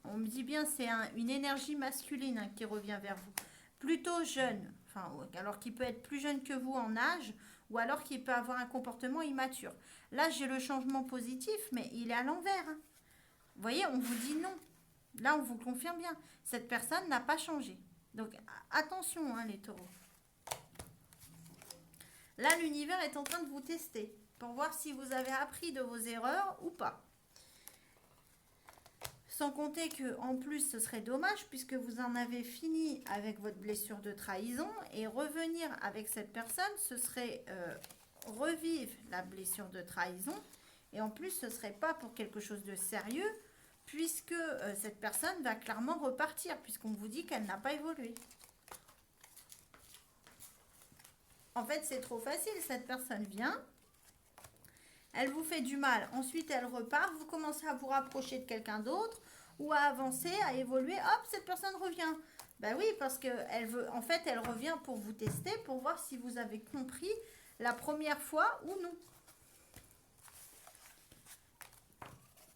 On me dit bien, c'est une énergie masculine hein, qui revient vers vous. Plutôt jeune, enfin, alors qu'il peut être plus jeune que vous en âge, ou alors qu'il peut avoir un comportement immature. Là, j'ai le changement positif, mais il est à l'envers. Hein. Vous voyez, on vous dit non. Là, on vous confirme bien. Cette personne n'a pas changé. Donc, attention, hein, les taureaux. Là, l'univers est en train de vous tester pour voir si vous avez appris de vos erreurs ou pas. Sans compter que en plus, ce serait dommage puisque vous en avez fini avec votre blessure de trahison et revenir avec cette personne, ce serait revivre la blessure de trahison et en plus, ce ne serait pas pour quelque chose de sérieux puisque cette personne va clairement repartir puisqu'on vous dit qu'elle n'a pas évolué. En fait, c'est trop facile. Cette personne vient, elle vous fait du mal. Ensuite, elle repart. Vous commencez à vous rapprocher de quelqu'un d'autre ou à avancer, à évoluer. Hop, cette personne revient. Ben oui, parce qu'elle veut. En fait, elle revient pour vous tester, pour voir si vous avez compris la première fois ou non.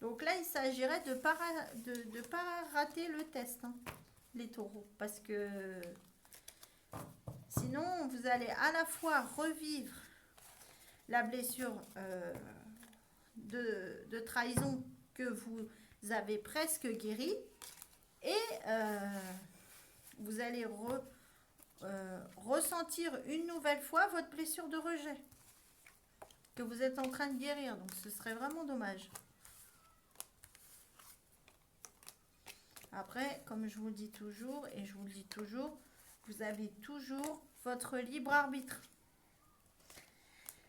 Donc là, il s'agirait de ne pas rater le test, hein, les taureaux. Parce que sinon, vous allez à la fois revivre la blessure de trahison que vous avez presque guérie et vous allez ressentir une nouvelle fois votre blessure de rejet que vous êtes en train de guérir. Donc, ce serait vraiment dommage. Après, comme je vous le dis toujours, et je vous le dis toujours, vous avez toujours votre libre arbitre.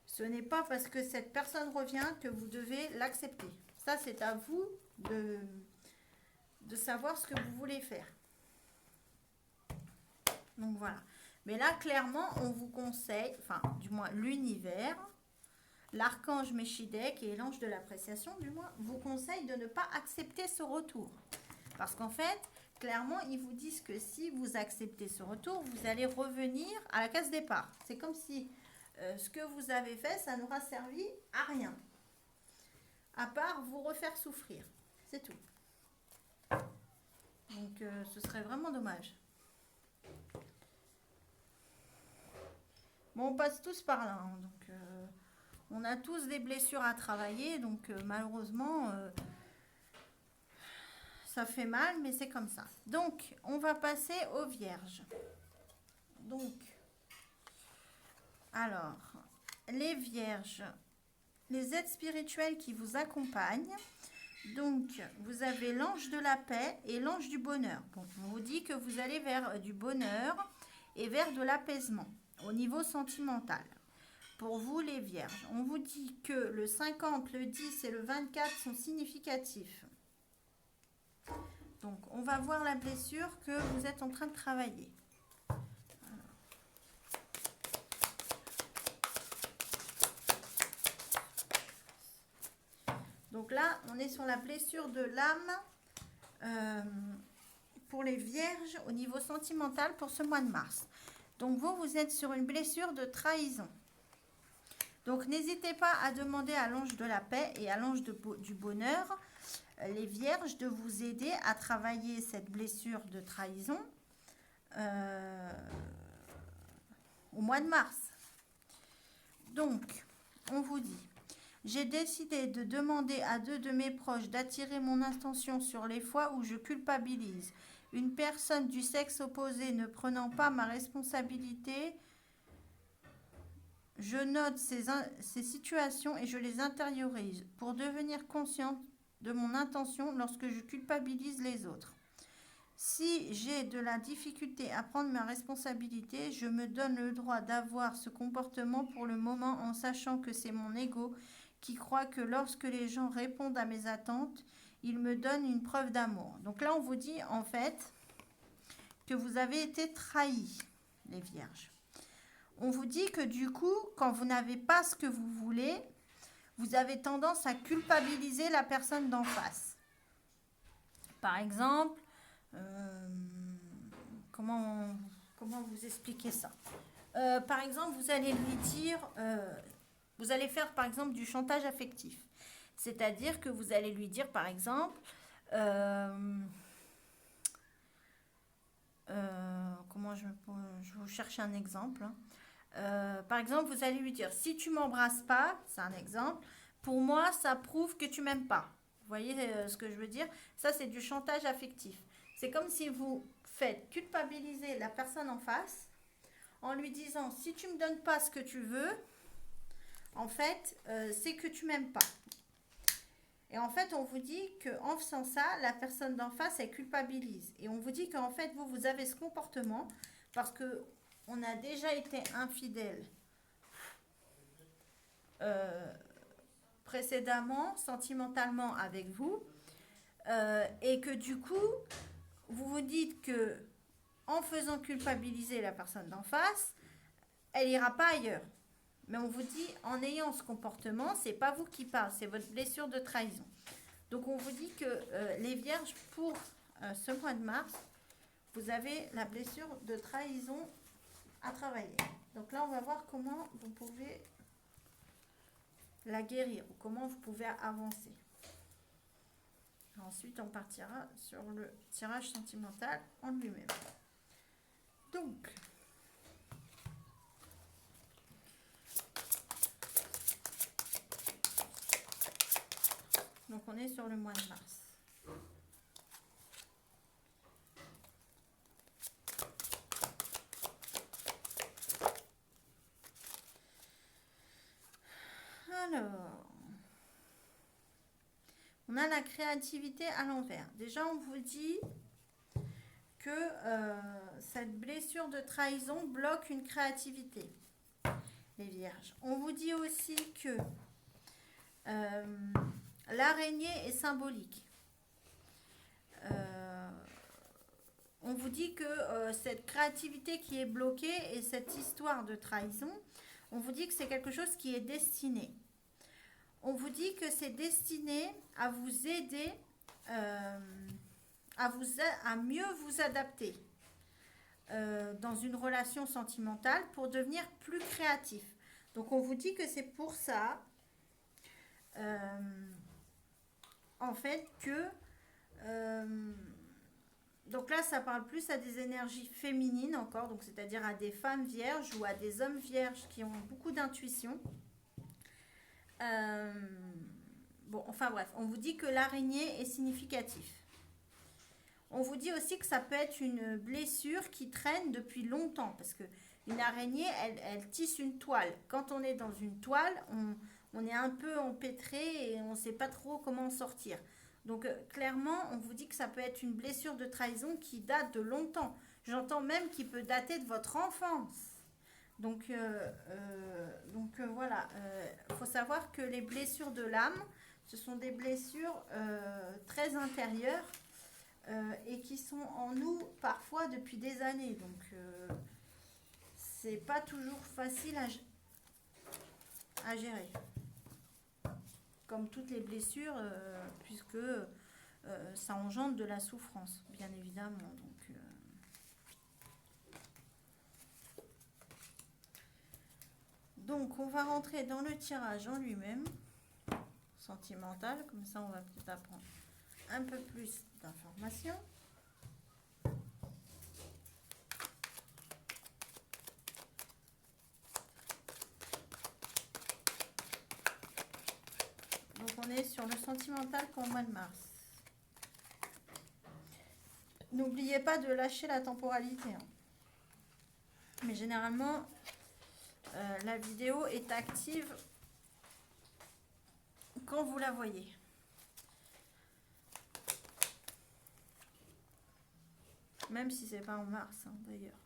Ce n'est pas parce que cette personne revient que vous devez l'accepter. Ça, c'est à vous de savoir ce que vous voulez faire. Donc voilà. Mais là, clairement, on vous conseille, enfin, du moins l'univers, l'archange Méchidec et l'ange de l'appréciation, du moins, vous conseille de ne pas accepter ce retour. Parce qu'en fait, clairement, ils vous disent que si vous acceptez ce retour, vous allez revenir à la case départ. C'est comme si ce que vous avez fait, ça n'aura servi à rien. À part vous refaire souffrir. C'est tout. Donc, ce serait vraiment dommage. Bon, on passe tous par là. Hein, donc, on a tous des blessures à travailler. Donc, malheureusement, ça fait mal, mais c'est comme ça. Donc, on va passer aux vierges. Donc, alors, les vierges, les êtres spirituels qui vous accompagnent. Donc, vous avez l'ange de la paix et l'ange du bonheur. Bon, on vous dit que vous allez vers du bonheur et vers de l'apaisement au niveau sentimental. Pour vous, les vierges, on vous dit que le 50, le 10 et le 24 sont significatifs. Donc, on va voir la blessure que vous êtes en train de travailler. Donc là, on est sur la blessure de l'âme pour les vierges au niveau sentimental pour ce mois de mars. Donc vous êtes sur une blessure de trahison. Donc n'hésitez pas à demander à l'ange de la paix et à l'ange du bonheur, les vierges, de vous aider à travailler cette blessure de trahison au mois de mars. Donc, on vous dit... J'ai décidé de demander à 2 de mes proches d'attirer mon attention sur les fois où je culpabilise. Une personne du sexe opposé ne prenant pas ma responsabilité, je note ces situations et je les intériorise pour devenir consciente de mon intention lorsque je culpabilise les autres. Si j'ai de la difficulté à prendre ma responsabilité, je me donne le droit d'avoir ce comportement pour le moment en sachant que c'est mon ego qui croit que lorsque les gens répondent à mes attentes, ils me donnent une preuve d'amour. Donc là, on vous dit en fait que vous avez été trahis, les vierges. On vous dit que du coup, quand vous n'avez pas ce que vous voulez, vous avez tendance à culpabiliser la personne d'en face. Par exemple, comment vous expliquer ça ? Par exemple, vous allez lui dire... vous allez faire par exemple du chantage affectif. C'est-à-dire que vous allez lui dire par exemple, comment je vous cherche un exemple. Par exemple, vous allez lui dire, si tu m'embrasses pas, c'est un exemple, pour moi ça prouve que tu m'aimes pas. Vous voyez ce que je veux dire ? Ça c'est du chantage affectif. C'est comme si vous faites culpabiliser la personne en face en lui disant, si tu me donnes pas ce que tu veux, en fait, c'est que tu m'aimes pas. Et en fait, on vous dit qu'en faisant ça, la personne d'en face, elle culpabilise. Et on vous dit qu'en fait, vous avez ce comportement parce qu'on a déjà été infidèle précédemment, sentimentalement avec vous. Et que du coup, vous vous dites que en faisant culpabiliser la personne d'en face, elle ira pas ailleurs. Mais on vous dit, en ayant ce comportement, c'est pas vous qui parlez, c'est votre blessure de trahison. Donc on vous dit que les vierges, pour ce mois de mars, vous avez la blessure de trahison à travailler. Donc là, on va voir comment vous pouvez la guérir ou comment vous pouvez avancer. Ensuite, on partira sur le tirage sentimental en lui-même. Donc... Donc, on est sur le mois de mars. Alors, on a la créativité à l'envers. Déjà, on vous dit que cette blessure de trahison bloque une créativité, les vierges. On vous dit aussi que l'araignée est symbolique. On vous dit que cette créativité qui est bloquée et cette histoire de trahison, on vous dit que c'est quelque chose qui est destiné. On vous dit que c'est destiné à vous aider à mieux vous adapter dans une relation sentimentale pour devenir plus créatif. Donc on vous dit que c'est pour ça en fait que donc là ça parle plus à des énergies féminines encore, donc c'est-à-dire à des femmes vierges ou à des hommes vierges qui ont beaucoup d'intuition. Bon, enfin bref, on vous dit que l'araignée est significatif. On vous dit aussi que ça peut être une blessure qui traîne depuis longtemps, parce que une araignée, elle tisse une toile. Quand on est dans une toile, on est un peu empêtré et on ne sait pas trop comment en sortir. Donc clairement, on vous dit que ça peut être une blessure de trahison qui date de longtemps. J'entends même qu'il peut dater de votre enfance. Donc voilà, faut savoir que les blessures de l'âme, ce sont des blessures très intérieures et qui sont en nous parfois depuis des années. Donc c'est pas toujours facile à gérer. Comme toutes les blessures, puisque ça engendre de la souffrance, bien évidemment. Donc on va rentrer dans le tirage en lui-même, sentimental, comme ça on va peut-être apprendre un peu plus d'informations. Donc on est sur le sentimental pour le mois de mars. N'oubliez pas de lâcher la temporalité. Mais généralement, la vidéo est active quand vous la voyez. Même si c'est pas en mars, d'ailleurs.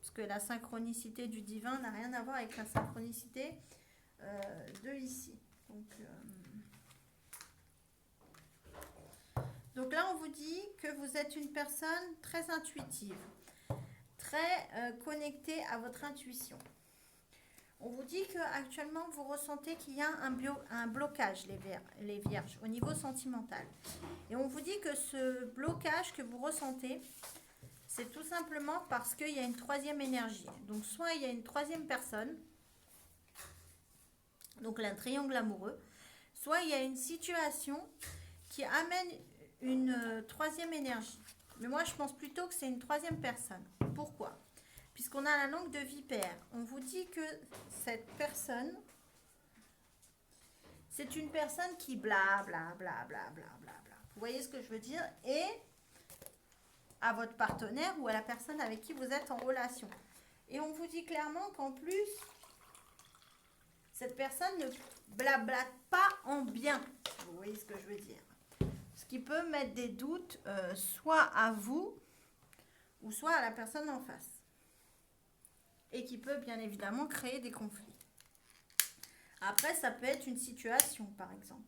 Parce que la synchronicité du divin n'a rien à voir avec la synchronicité de ici. Donc là, on vous dit que vous êtes une personne très intuitive, très connectée à votre intuition. On vous dit qu'actuellement, vous ressentez qu'il y a un blocage, les vierges, au niveau sentimental. Et on vous dit que ce blocage que vous ressentez, c'est tout simplement parce qu'il y a une troisième énergie. Donc, soit il y a une troisième personne, donc un triangle amoureux, soit il y a une situation qui amène une troisième énergie. Mais moi, je pense plutôt que c'est une troisième personne. Pourquoi ? Puisqu'on a la langue de vipère. On vous dit que cette personne, c'est une personne qui bla bla bla bla bla bla bla. Vous voyez ce que je veux dire ? Et à votre partenaire ou à la personne avec qui vous êtes en relation. Et on vous dit clairement qu'en plus, cette personne ne blablate pas en bien. Vous voyez ce que je veux dire ? Ce qui peut mettre des doutes soit à vous ou soit à la personne en face. Et qui peut bien évidemment créer des conflits. Après, ça peut être une situation, par exemple.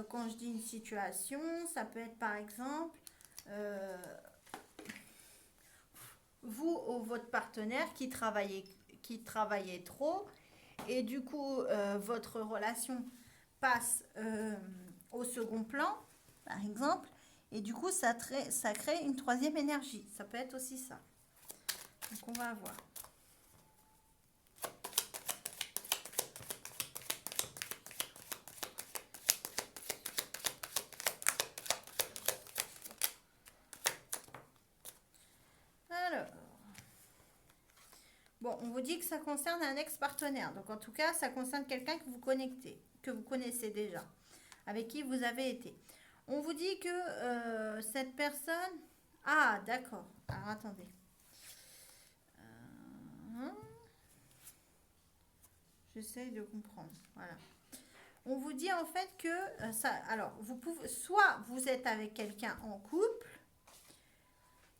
Quand je dis une situation, ça peut être par exemple vous ou votre partenaire qui travaillait trop et du coup votre relation passe au second plan, par exemple, et du coup ça crée une troisième énergie. Ça peut être aussi ça. Donc on va voir. Bon, on vous dit que ça concerne un ex-partenaire. Donc, en tout cas, ça concerne quelqu'un que vous connaissez déjà, avec qui vous avez été. On vous dit que cette personne... Ah, d'accord. Alors, attendez. J'essaye de comprendre. Voilà. On vous dit en fait que... alors, vous pouvez... Soit vous êtes avec quelqu'un en couple,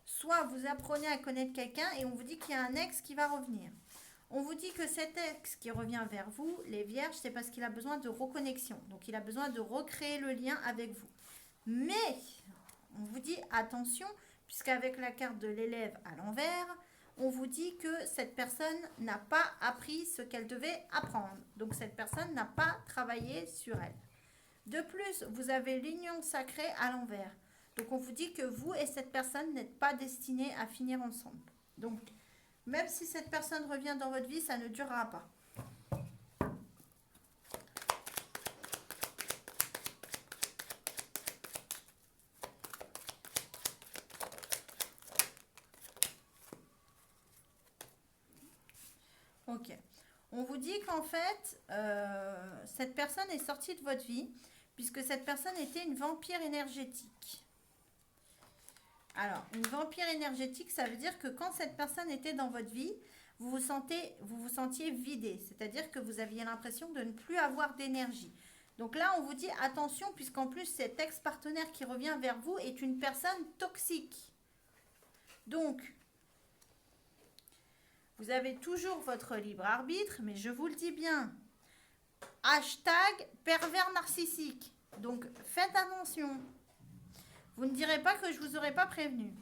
soit vous apprenez à connaître quelqu'un et on vous dit qu'il y a un ex qui va revenir. On vous dit que cet ex qui revient vers vous, les vierges, c'est parce qu'il a besoin de reconnexion. Donc, il a besoin de recréer le lien avec vous. Mais, on vous dit attention, puisqu'avec la carte de l'élève à l'envers, on vous dit que cette personne n'a pas appris ce qu'elle devait apprendre. Donc cette personne n'a pas travaillé sur elle. De plus, vous avez l'union sacrée à l'envers. Donc on vous dit que vous et cette personne n'êtes pas destinés à finir ensemble. Donc même si cette personne revient dans votre vie, ça ne durera pas. Ok. On vous dit qu'en fait, cette personne est sortie de votre vie puisque cette personne était une vampire énergétique. Alors, une vampire énergétique, ça veut dire que quand cette personne était dans votre vie, vous vous sentiez vidé, c'est-à-dire que vous aviez l'impression de ne plus avoir d'énergie. Donc là, on vous dit attention puisqu'en plus, cet ex-partenaire qui revient vers vous est une personne toxique. Donc, vous avez toujours votre libre arbitre, mais je vous le dis bien. Hashtag pervers narcissique. Donc, faites attention. Vous ne direz pas que je ne vous aurais pas prévenu.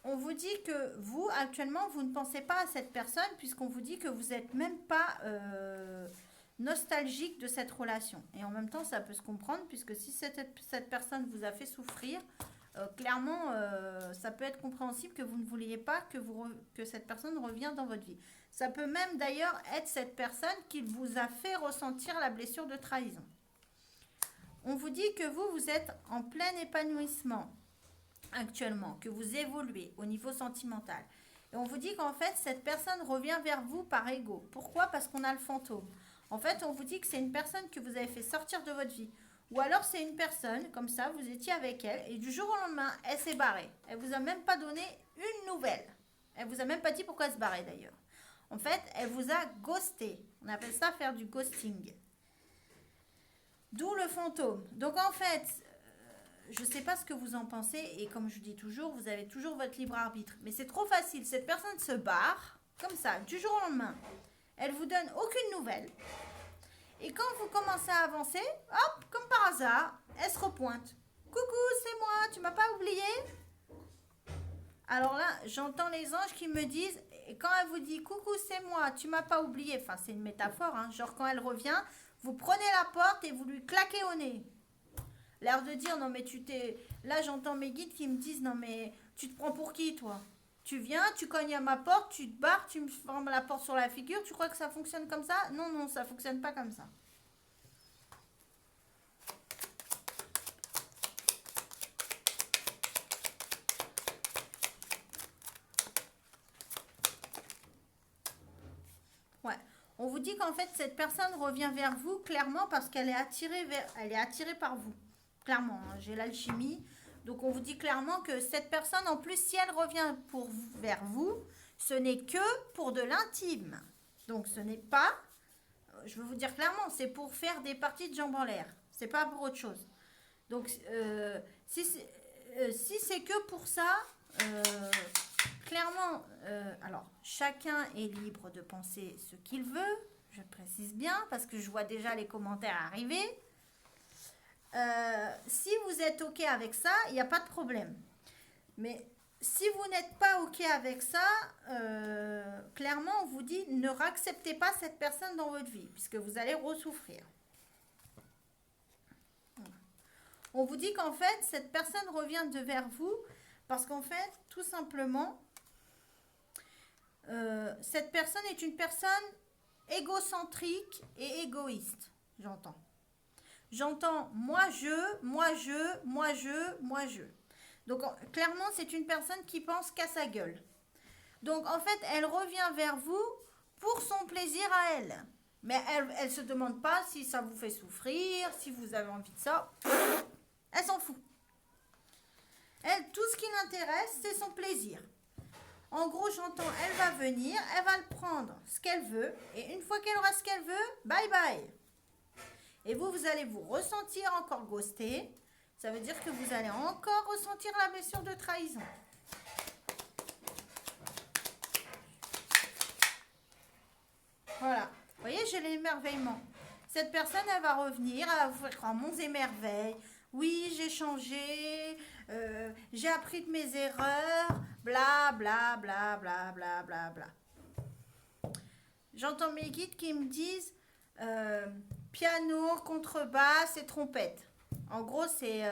On vous dit que vous, actuellement, vous ne pensez pas à cette personne puisqu'on vous dit que vous n'êtes même pas nostalgique de cette relation. Et en même temps, ça peut se comprendre puisque si cette personne vous a fait souffrir, clairement, ça peut être compréhensible que vous ne vouliez pas que cette personne revienne dans votre vie. Ça peut même d'ailleurs être cette personne qui vous a fait ressentir la blessure de trahison. On vous dit que vous êtes en plein épanouissement actuellement, que vous évoluez au niveau sentimental. Et on vous dit qu'en fait, cette personne revient vers vous par ego. Pourquoi? Parce qu'on a le fantôme. En fait, on vous dit que c'est une personne que vous avez fait sortir de votre vie. Ou alors c'est une personne, comme ça, vous étiez avec elle, et du jour au lendemain, elle s'est barrée. Elle vous a même pas donné une nouvelle. Elle vous a même pas dit pourquoi elle se barrait d'ailleurs. En fait, elle vous a ghosté. On appelle ça faire du ghosting. D'où le fantôme. Donc en fait, je ne sais pas ce que vous en pensez, et comme je dis toujours, vous avez toujours votre libre arbitre. Mais c'est trop facile. Cette personne se barre, comme ça, du jour au lendemain. Elle vous donne aucune nouvelle. Et quand vous commencez à avancer, hop, comme par hasard, elle se repointe. Coucou, c'est moi, tu m'as pas oublié? Alors là, j'entends les anges qui me disent, et quand elle vous dit coucou, c'est moi, tu m'as pas oublié, enfin c'est une métaphore, hein, genre quand elle revient, vous prenez la porte et vous lui claquez au nez. L'air de dire, non mais tu t'es... Là j'entends mes guides qui me disent, non mais tu te prends pour qui toi? Tu viens, tu cognes à ma porte, tu te barres, tu me fermes la porte sur la figure, tu crois que ça fonctionne comme ça? Non, non, ça fonctionne pas comme ça. Ouais. On vous dit qu'en fait, cette personne revient vers vous clairement parce qu'elle est attirée par vous. Clairement, hein, j'ai l'alchimie. Donc on vous dit clairement que cette personne, en plus, si elle revient vers vous, ce n'est que pour de l'intime. Donc ce n'est pas, je veux vous dire clairement, c'est pour faire des parties de jambes en l'air. C'est pas pour autre chose. Donc si c'est que pour ça, clairement, alors chacun est libre de penser ce qu'il veut. Je précise bien parce que je vois déjà les commentaires arriver. Si vous êtes OK avec ça, il n'y a pas de problème. Mais si vous n'êtes pas OK avec ça, clairement, on vous dit ne acceptez pas cette personne dans votre vie, puisque vous allez ressouffrir. On vous dit qu'en fait, cette personne revient vers vous, parce qu'en fait, tout simplement, cette personne est une personne égocentrique et égoïste, j'entends. J'entends moi je. Donc clairement, c'est une personne qui pense qu'à sa gueule. Donc en fait, elle revient vers vous pour son plaisir à elle. Mais elle se demande pas si ça vous fait souffrir, si vous avez envie de ça. Elle s'en fout. Elle, tout ce qui l'intéresse, c'est son plaisir. En gros, j'entends, elle va venir, elle va le prendre ce qu'elle veut. Et une fois qu'elle aura ce qu'elle veut, bye bye. Et vous allez vous ressentir encore ghosté. Ça veut dire que vous allez encore ressentir la blessure de trahison. Voilà. Vous voyez, j'ai l'émerveillement. Cette personne, elle va revenir, elle va vous faire croire monts et merveilles. Oui, j'ai changé, j'ai appris de mes erreurs, bla bla bla bla bla bla bla. J'entends mes guides qui me disent piano, contrebasse et trompette. En gros, c'est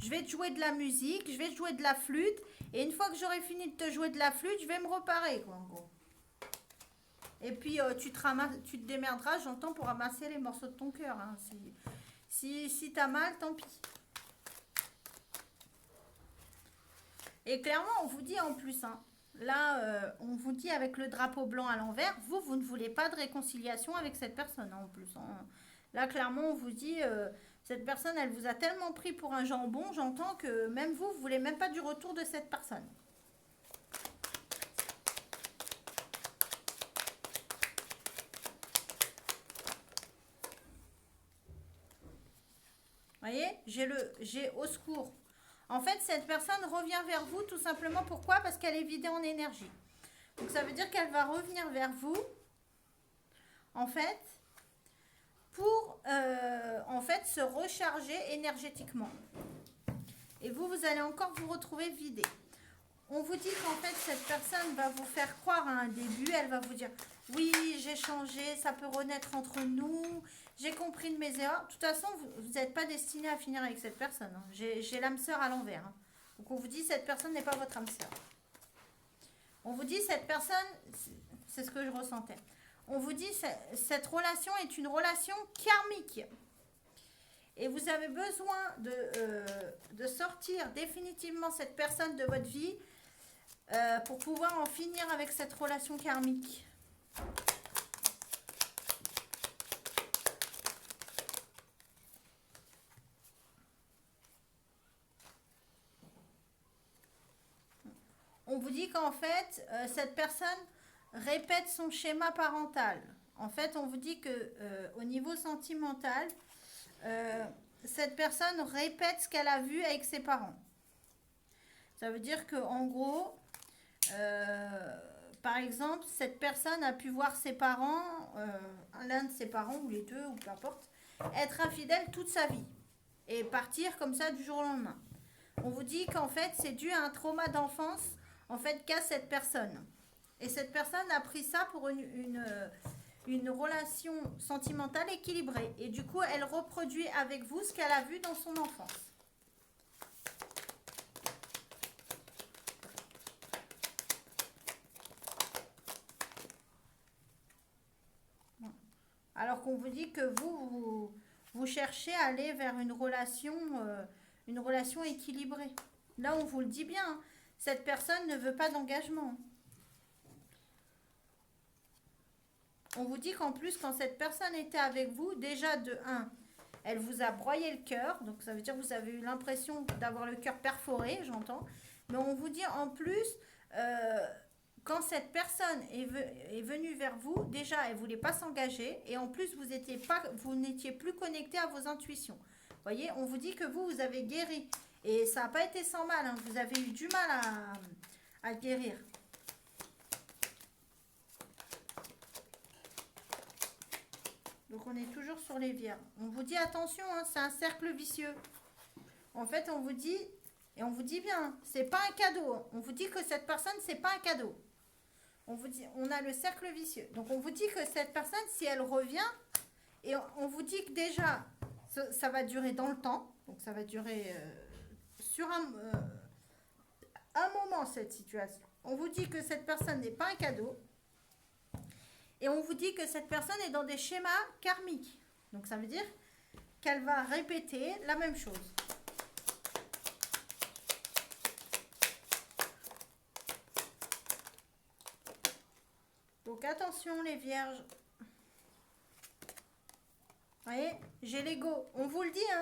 je vais te jouer de la musique, je vais te jouer de la flûte, et une fois que j'aurai fini de te jouer de la flûte, je vais me reparer, quoi, en gros. Et puis tu te démerderas, j'entends, pour ramasser les morceaux de ton cœur. Hein. Si t'as mal, tant pis. Et clairement, on vous dit en plus, hein, là, on vous dit avec le drapeau blanc à l'envers, vous ne voulez pas de réconciliation avec cette personne, hein, en plus. Hein. Là, clairement, on vous dit, cette personne, elle vous a tellement pris pour un jambon, j'entends que même vous voulez même pas du retour de cette personne. Vous voyez, j'ai au secours. En fait, cette personne revient vers vous tout simplement. Pourquoi? Parce qu'elle est vidée en énergie. Donc, ça veut dire qu'elle va revenir vers vous, en fait, pour en fait, se recharger énergétiquement. Et vous allez encore vous retrouver vidé. On vous dit qu'en fait, cette personne va vous faire croire à un début. Elle va vous dire, oui, j'ai changé, ça peut renaître entre nous. J'ai compris de mes erreurs. De toute façon, vous n'êtes pas destiné à finir avec cette personne. Hein. J'ai l'âme sœur à l'envers. Hein. Donc, on vous dit, cette personne n'est pas votre âme sœur. On vous dit, cette personne, c'est ce que je ressentais. On vous dit, cette relation est une relation karmique. Et vous avez besoin de sortir définitivement cette personne de votre vie pour pouvoir en finir avec cette relation karmique. On vous dit qu'en fait, cette personne répète son schéma parental. En fait, on vous dit que au niveau sentimental, cette personne répète ce qu'elle a vu avec ses parents. Ça veut dire qu'en gros, par exemple, cette personne a pu voir ses parents, l'un de ses parents ou les deux, ou peu importe, être infidèle toute sa vie et partir comme ça du jour au lendemain. On vous dit qu'en fait, c'est dû à un trauma d'enfance en fait qu'a cette personne. Et cette personne a pris ça pour une relation sentimentale équilibrée. Et du coup, elle reproduit avec vous ce qu'elle a vu dans son enfance. Alors qu'on vous dit que vous cherchez à aller vers une relation équilibrée. Là, on vous le dit bien, hein, cette personne ne veut pas d'engagement. On vous dit qu'en plus, quand cette personne était avec vous, déjà de 1, elle vous a broyé le cœur. Donc, ça veut dire que vous avez eu l'impression d'avoir le cœur perforé, j'entends. Mais on vous dit en plus, quand cette personne est venue vers vous, déjà, elle ne voulait pas s'engager. Et en plus, vous n'étiez plus connecté à vos intuitions. Vous voyez, on vous dit que vous avez guéri. Et ça n'a pas été sans mal. Hein. Vous avez eu du mal à guérir. Donc, on est toujours sur les vierges. On vous dit attention, hein, c'est un cercle vicieux. En fait, on vous dit, et on vous dit bien, c'est pas un cadeau. On vous dit que cette personne, c'est pas un cadeau. On vous dit, on a le cercle vicieux. Donc, on vous dit que cette personne, si elle revient, et on vous dit que déjà, ça va durer dans le temps. Donc, ça va durer sur un moment, cette situation. On vous dit que cette personne n'est pas un cadeau. Et on vous dit que cette personne est dans des schémas karmiques. Donc, ça veut dire qu'elle va répéter la même chose. Donc, attention les vierges. Vous voyez, j'ai l'ego. On vous le dit, hein.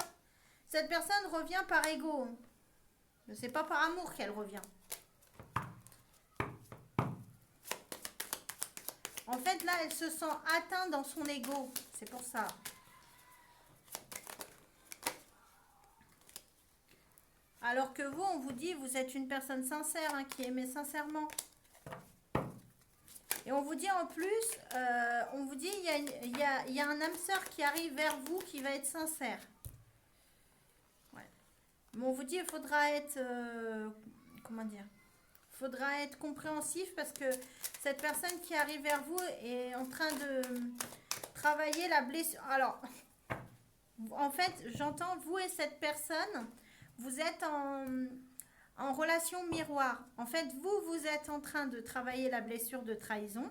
Cette personne revient par ego. C'est pas par amour qu'elle revient. En fait, là, elle se sent atteinte dans son ego. C'est pour ça. Alors que vous, on vous dit, vous êtes une personne sincère, hein, qui aimait sincèrement. Et on vous dit en plus, on vous dit, il y a un âme sœur qui arrive vers vous qui va être sincère. Ouais. Mais on vous dit, il faudra être comment dire, faudra être compréhensif parce que cette personne qui arrive vers vous est en train de travailler la blessure. Alors, en fait, j'entends vous et cette personne, vous êtes en relation miroir. En fait, vous êtes en train de travailler la blessure de trahison.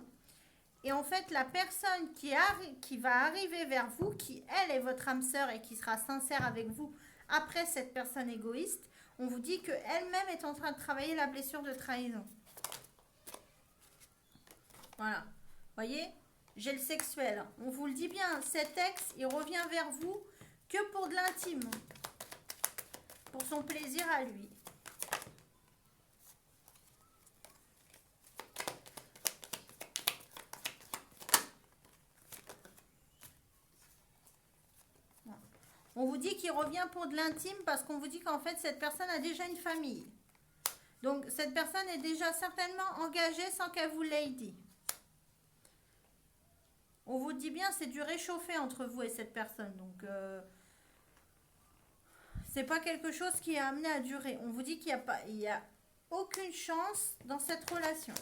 Et en fait, la personne qui va arriver vers vous, qui elle est votre âme sœur et qui sera sincère avec vous après cette personne égoïste, on vous dit qu'elle-même est en train de travailler la blessure de trahison. Voilà. Voyez, j'ai le sexuel. On vous le dit bien, cet ex, il revient vers vous que pour de l'intime. Pour son plaisir à lui. On vous dit qu'il revient pour de l'intime parce qu'on vous dit qu'en fait, cette personne a déjà une famille. Donc, cette personne est déjà certainement engagée sans qu'elle vous l'ait dit. On vous dit bien, c'est du réchauffé entre vous et cette personne. Donc, c'est pas quelque chose qui est amené à durer. On vous dit qu'il n'y a aucune chance dans cette relation.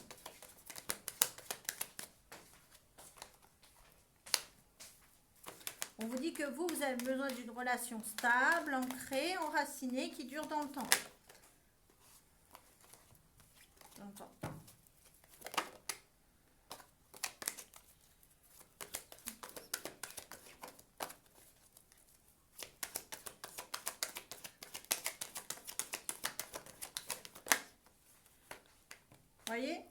On vous dit que vous avez besoin d'une relation stable, ancrée, enracinée, qui dure dans le temps. Voyez,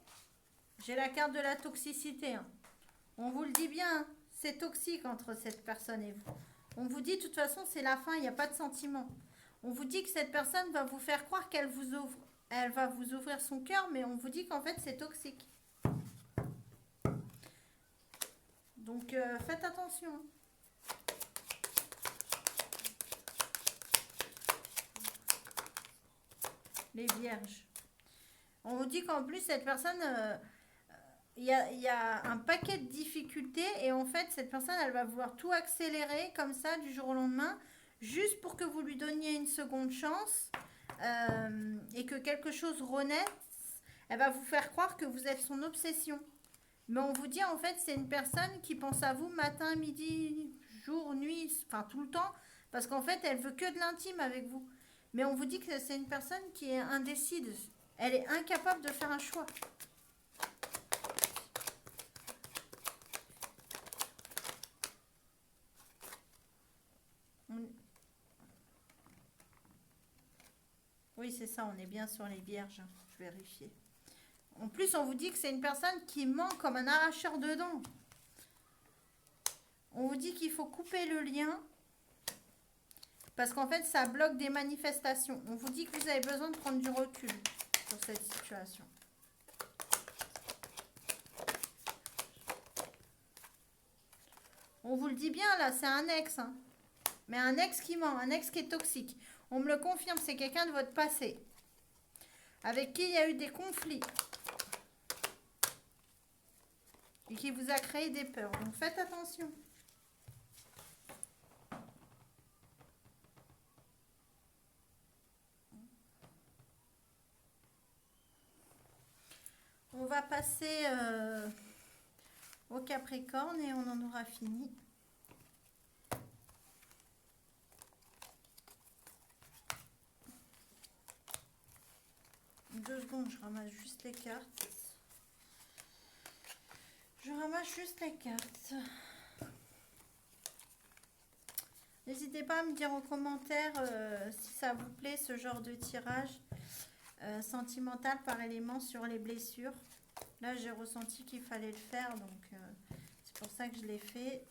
j'ai la carte de la toxicité. Hein. On vous le dit bien, c'est toxique entre cette personne et vous. On vous dit, de toute façon, c'est la fin, il n'y a pas de sentiment. On vous dit que cette personne va vous faire croire qu'elle vous ouvre. Elle va vous ouvrir son cœur, mais on vous dit qu'en fait, c'est toxique. Donc, faites attention. Les vierges. On vous dit qu'en plus, cette personne... il y a un paquet de difficultés et en fait, cette personne, elle va vouloir tout accélérer comme ça du jour au lendemain, juste pour que vous lui donniez une seconde chance et que quelque chose renaisse. Elle va vous faire croire que vous êtes son obsession. Mais on vous dit, en fait, c'est une personne qui pense à vous matin, midi, jour, nuit, enfin tout le temps, parce qu'en fait, elle veut que de l'intime avec vous. Mais on vous dit que c'est une personne qui est indécise. Elle est incapable de faire un choix. Oui, c'est ça, on est bien sur les vierges. Je vais vérifier. En plus, on vous dit que c'est une personne qui ment comme un arracheur de dents. On vous dit qu'il faut couper le lien parce qu'en fait, ça bloque des manifestations. On vous dit que vous avez besoin de prendre du recul sur cette situation. On vous le dit bien, là, c'est un ex. Hein. Mais un ex qui ment, un ex qui est toxique. On me le confirme, c'est quelqu'un de votre passé. Avec qui il y a eu des conflits. Et qui vous a créé des peurs. Donc faites attention. On va passer au Capricorne et on en aura fini. Deux secondes, je ramasse juste les cartes. Je ramasse juste les cartes. N'hésitez pas à me dire en commentaire si ça vous plaît ce genre de tirage sentimental par élément sur les blessures. Là, j'ai ressenti qu'il fallait le faire, donc c'est pour ça que je l'ai fait.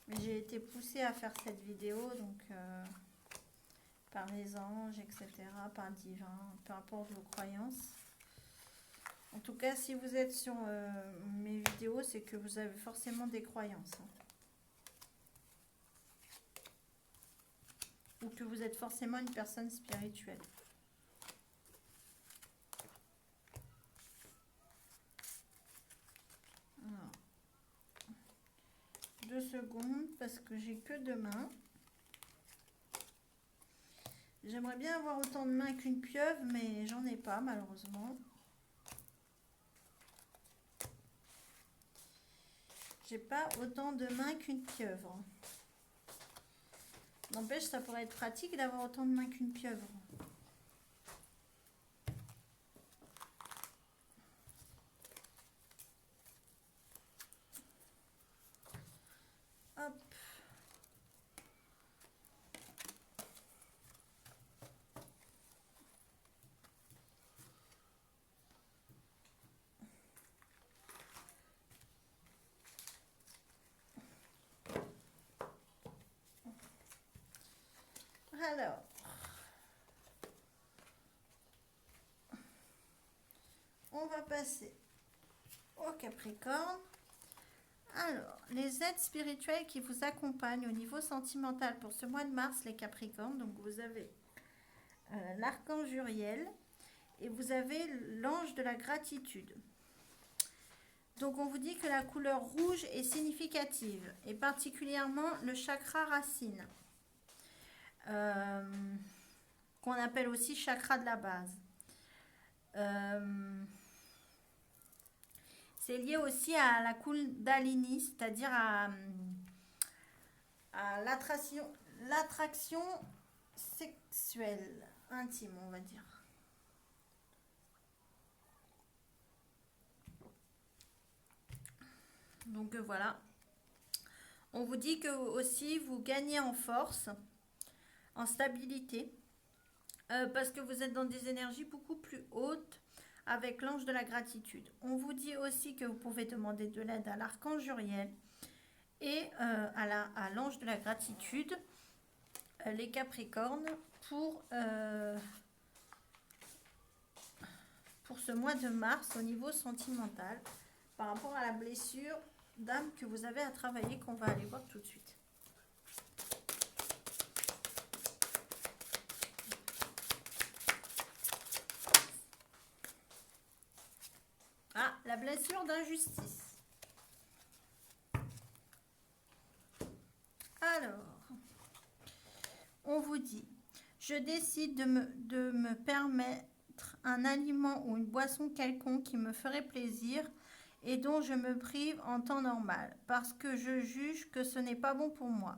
Mais j'ai été poussée à faire cette vidéo, donc par les anges, etc., par le divin, peu importe vos croyances. En tout cas, si vous êtes sur mes vidéos, c'est que vous avez forcément des croyances. Hein. Ou que vous êtes forcément une personne spirituelle. Alors, 2 secondes, parce que j'ai que 2 mains. J'aimerais bien avoir autant de mains qu'une pieuvre, mais j'en ai pas malheureusement. J'ai pas autant de mains qu'une pieuvre. N'empêche, ça pourrait être pratique d'avoir autant de mains qu'une pieuvre. Hop. Alors, on va passer au Capricorne. Alors, les aides spirituelles qui vous accompagnent au niveau sentimental pour ce mois de mars, les Capricornes. Donc, vous avez l'archange Uriel et vous avez l'ange de la gratitude. Donc, on vous dit que la couleur rouge est significative et particulièrement le chakra racine, qu'on appelle aussi chakra de la base. C'est lié aussi à la Kundalini, c'est-à-dire à l'attraction sexuelle, intime, on va dire. Donc voilà. On vous dit que aussi vous gagnez en force, en stabilité, parce que vous êtes dans des énergies beaucoup plus hautes avec l'ange de la gratitude. On vous dit aussi que vous pouvez demander de l'aide à l'archange Uriel et à l'ange de la gratitude, les Capricornes, pour ce mois de mars au niveau sentimental, par rapport à la blessure d'âme que vous avez à travailler, qu'on va aller voir tout de suite. Ah, la blessure d'injustice. Alors, on vous dit, je décide de me permettre un aliment ou une boisson quelconque qui me ferait plaisir et dont je me prive en temps normal, parce que je juge que ce n'est pas bon pour moi.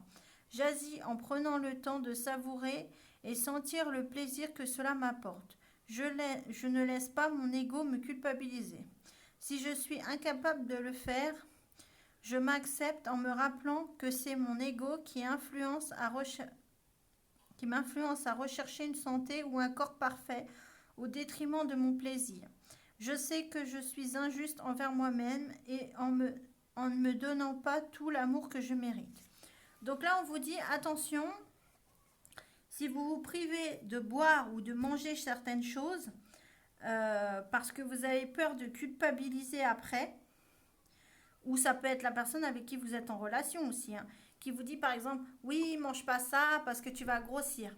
J'agis en prenant le temps de savourer et sentir le plaisir que cela m'apporte. Je ne laisse pas mon ego me culpabiliser. Si je suis incapable de le faire, je m'accepte en me rappelant que c'est mon ego qui m'influence à rechercher une santé ou un corps parfait au détriment de mon plaisir. Je sais que je suis injuste envers moi-même et en ne me donnant pas tout l'amour que je mérite. Donc là, on vous dit, attention, si vous vous privez de boire ou de manger certaines choses, parce que vous avez peur de culpabiliser après, ou ça peut être la personne avec qui vous êtes en relation aussi, hein, qui vous dit par exemple, oui, mange pas ça parce que tu vas grossir.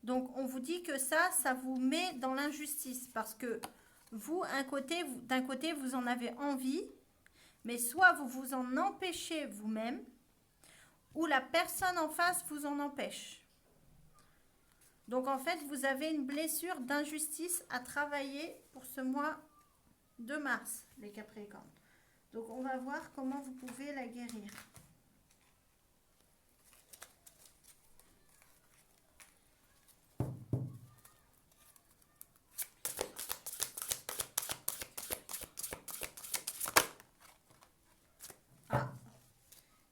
Donc on vous dit que ça vous met dans l'injustice, parce que vous, d'un côté, vous en avez envie, mais soit vous vous en empêchez vous-même, ou la personne en face vous en empêche. Donc en fait, vous avez une blessure d'injustice à travailler pour ce mois de mars, les Capricornes. Donc on va voir comment vous pouvez la guérir. Ah,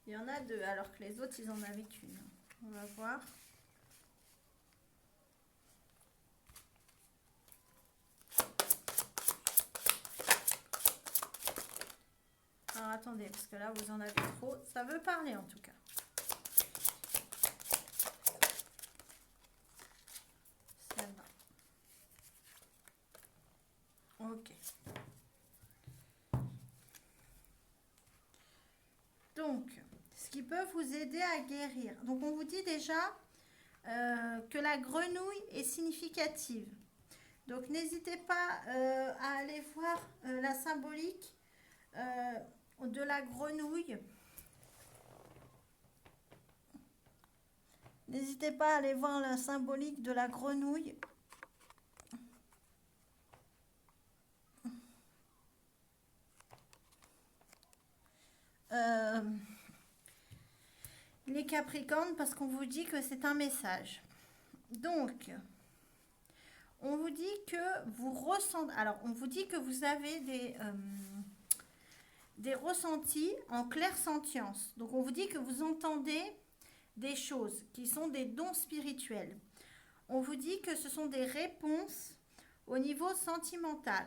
il y en a deux, alors que les autres, ils en avaient qu'une. On va voir. Alors attendez, parce que là vous en avez trop. Ça veut parler en tout cas. Celle-là. Ok. Donc, ce qui peut vous aider à guérir. Donc on vous dit déjà que la grenouille est significative. Donc n'hésitez pas à aller voir la symbolique de la grenouille. N'hésitez pas à aller voir la symbolique de la grenouille. Euh, les Capricornes, parce qu'on vous dit que c'est un message. Donc, on vous dit que vous ressentez... Alors, on vous dit que vous avez des ressentis en clairsentience. Donc, on vous dit que vous entendez des choses qui sont des dons spirituels. On vous dit que ce sont des réponses au niveau sentimental.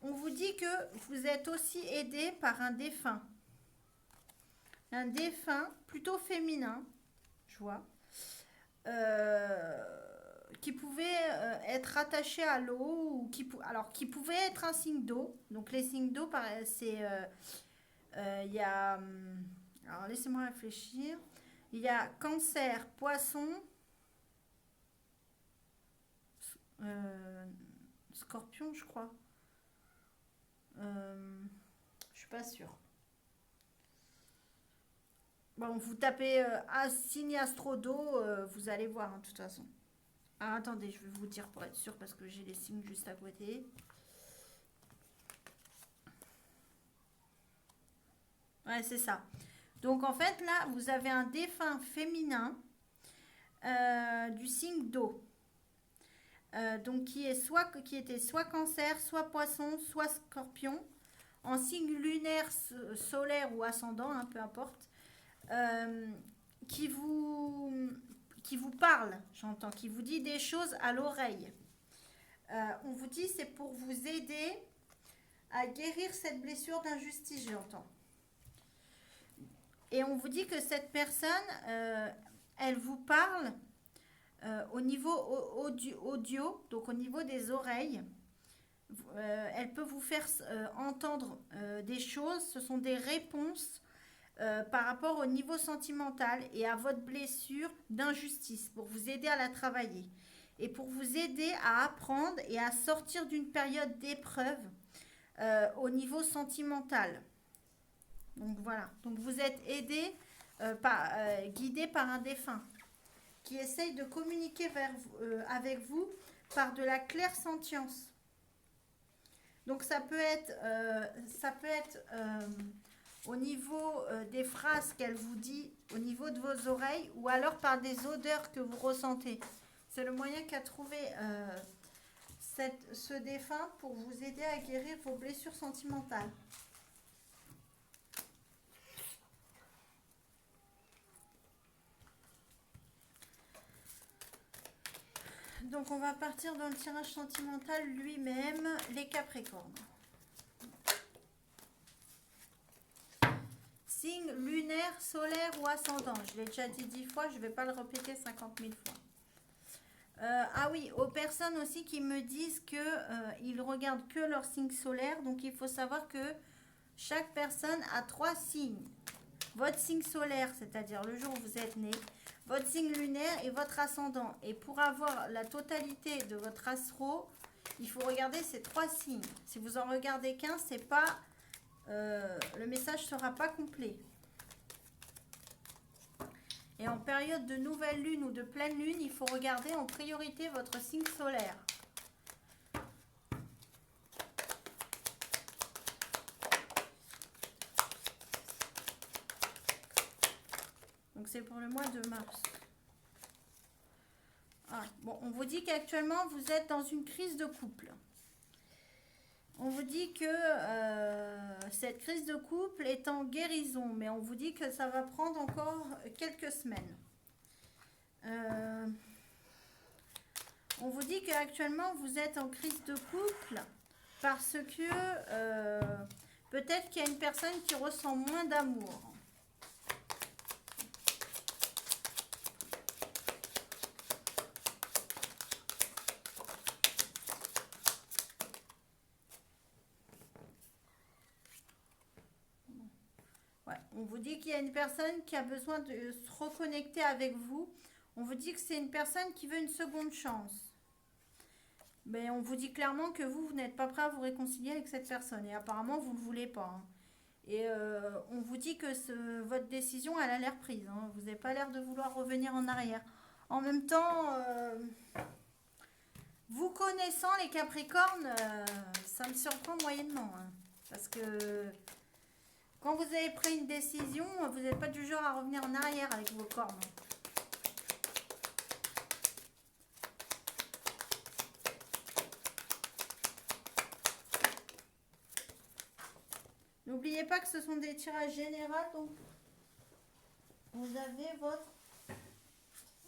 On vous dit que vous êtes aussi aidé par un défunt. Un défunt plutôt féminin, je vois, qui pouvait être attaché à l'eau, ou qui pouvait être un signe d'eau. Donc les signes d'eau, c'est... Il y a... Alors laissez-moi réfléchir. Il y a Cancer, Poisson, Scorpion, je crois. Je suis pas sûre. Bon, vous tapez signe astro d'eau, vous allez voir, hein, de toute façon. Ah, attendez, je vais vous dire pour être sûr, parce que j'ai les signes juste à côté. Ouais, c'est ça. Donc, en fait, là, vous avez un défunt féminin du signe d'eau. Donc, qui était soit Cancer, soit Poisson, soit Scorpion, en signe lunaire, solaire ou ascendant, hein, peu importe. Qui vous parle, j'entends, qui vous dit des choses à l'oreille. On vous dit c'est pour vous aider à guérir cette blessure d'injustice, j'entends. Et on vous dit que cette personne, elle vous parle au niveau audio, donc au niveau des oreilles. Elle peut vous faire entendre des choses, ce sont des réponses par rapport au niveau sentimental et à votre blessure d'injustice, pour vous aider à la travailler et pour vous aider à apprendre et à sortir d'une période d'épreuve au niveau sentimental. Donc voilà, donc vous êtes aidé, guidé par un défunt qui essaye de communiquer avec vous par de la clairsentience. Donc ça peut être au niveau des phrases qu'elle vous dit, au niveau de vos oreilles, ou alors par des odeurs que vous ressentez. C'est le moyen qu'a trouvé ce défunt pour vous aider à guérir vos blessures sentimentales. Donc on va partir dans le tirage sentimental lui-même, les Capricornes. Signe lunaire, solaire ou ascendant. Je l'ai déjà dit 10 fois, je ne vais pas le répéter 50 000 fois. Ah oui, aux personnes aussi qui me disent qu'ils regardent que leur signe solaire. Donc il faut savoir que chaque personne a 3 signes. Votre signe solaire, c'est-à-dire le jour où vous êtes né, votre signe lunaire et votre ascendant. Et pour avoir la totalité de votre astro, il faut regarder ces 3 signes. Si vous en regardez qu'un, c'est pas... le message ne sera pas complet. Et en période de nouvelle lune ou de pleine lune, il faut regarder en priorité votre signe solaire. Donc c'est pour le mois de mars. Ah, bon, on vous dit qu'actuellement vous êtes dans une crise de couple. On vous dit que cette crise de couple est en guérison, mais on vous dit que ça va prendre encore quelques semaines. On vous dit qu'actuellement vous êtes en crise de couple parce que peut-être qu'il y a une personne qui ressent moins d'amour. On vous dit qu'il y a une personne qui a besoin de se reconnecter avec vous. On vous dit que c'est une personne qui veut une seconde chance. Mais on vous dit clairement que vous n'êtes pas prêt à vous réconcilier avec cette personne. Et apparemment, vous ne le voulez pas. Hein. Et on vous dit que votre décision, elle a l'air prise, hein. Vous n'avez pas l'air de vouloir revenir en arrière. En même temps, vous connaissant les Capricornes, ça me surprend moyennement, hein. Parce que quand vous avez pris une décision, vous n'êtes pas du genre à revenir en arrière avec vos cornes. N'oubliez pas que ce sont des tirages généraux, donc vous avez votre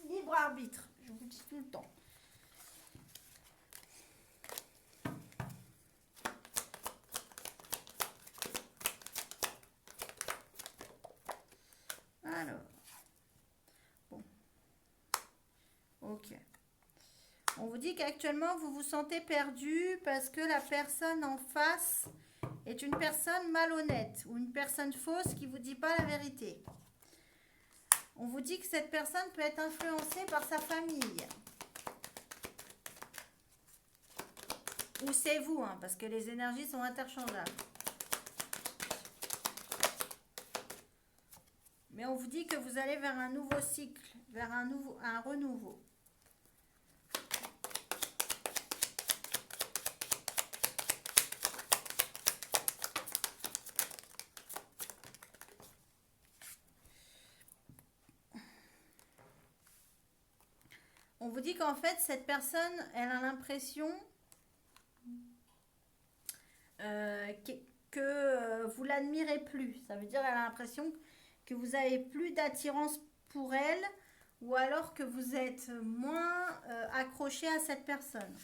libre arbitre. Je vous le dis tout le temps. Alors, bon, ok. On vous dit qu'actuellement vous vous sentez perdu parce que la personne en face est une personne malhonnête ou une personne fausse qui vous dit pas la vérité. On vous dit que cette personne peut être influencée par sa famille. Ou c'est vous, hein, parce que les énergies sont interchangeables. Mais on vous dit que vous allez vers un nouveau cycle, vers un renouveau. On vous dit qu'en fait, cette personne, elle a l'impression que vous l'admirez plus. Ça veut dire qu'elle a l'impression que vous avez plus d'attirance pour elle ou alors que vous êtes moins accroché à cette personne.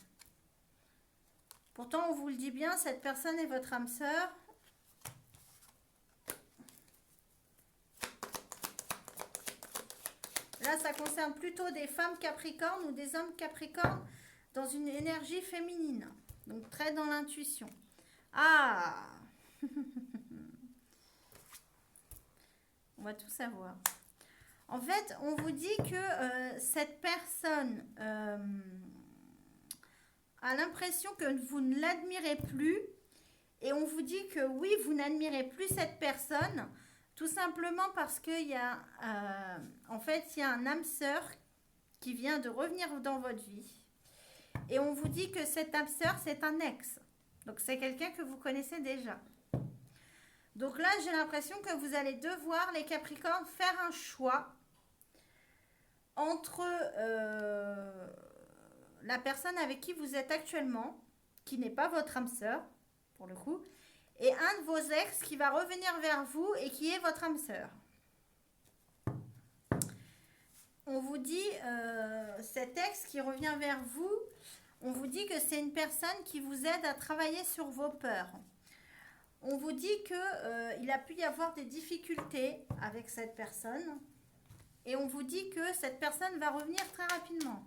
Pourtant, on vous le dit bien, cette personne est votre âme sœur. Là, ça concerne plutôt des femmes capricornes ou des hommes capricornes dans une énergie féminine. Donc, très dans l'intuition. Ah On va tout savoir. En fait, on vous dit que cette personne a l'impression que vous ne l'admirez plus. Et on vous dit que oui, vous n'admirez plus cette personne. Tout simplement parce qu'il y a, en fait, il y a un âme sœur qui vient de revenir dans votre vie. Et on vous dit que cette âme sœur, c'est un ex. Donc, c'est quelqu'un que vous connaissez déjà. Donc là, j'ai l'impression que vous allez devoir, les Capricornes, faire un choix entre la personne avec qui vous êtes actuellement, qui n'est pas votre âme sœur, pour le coup, et un de vos ex qui va revenir vers vous et qui est votre âme sœur. On vous dit, cet ex qui revient vers vous, on vous dit que c'est une personne qui vous aide à travailler sur vos peurs. On vous dit qu'il a pu y avoir des difficultés avec cette personne. Et on vous dit que cette personne va revenir très rapidement.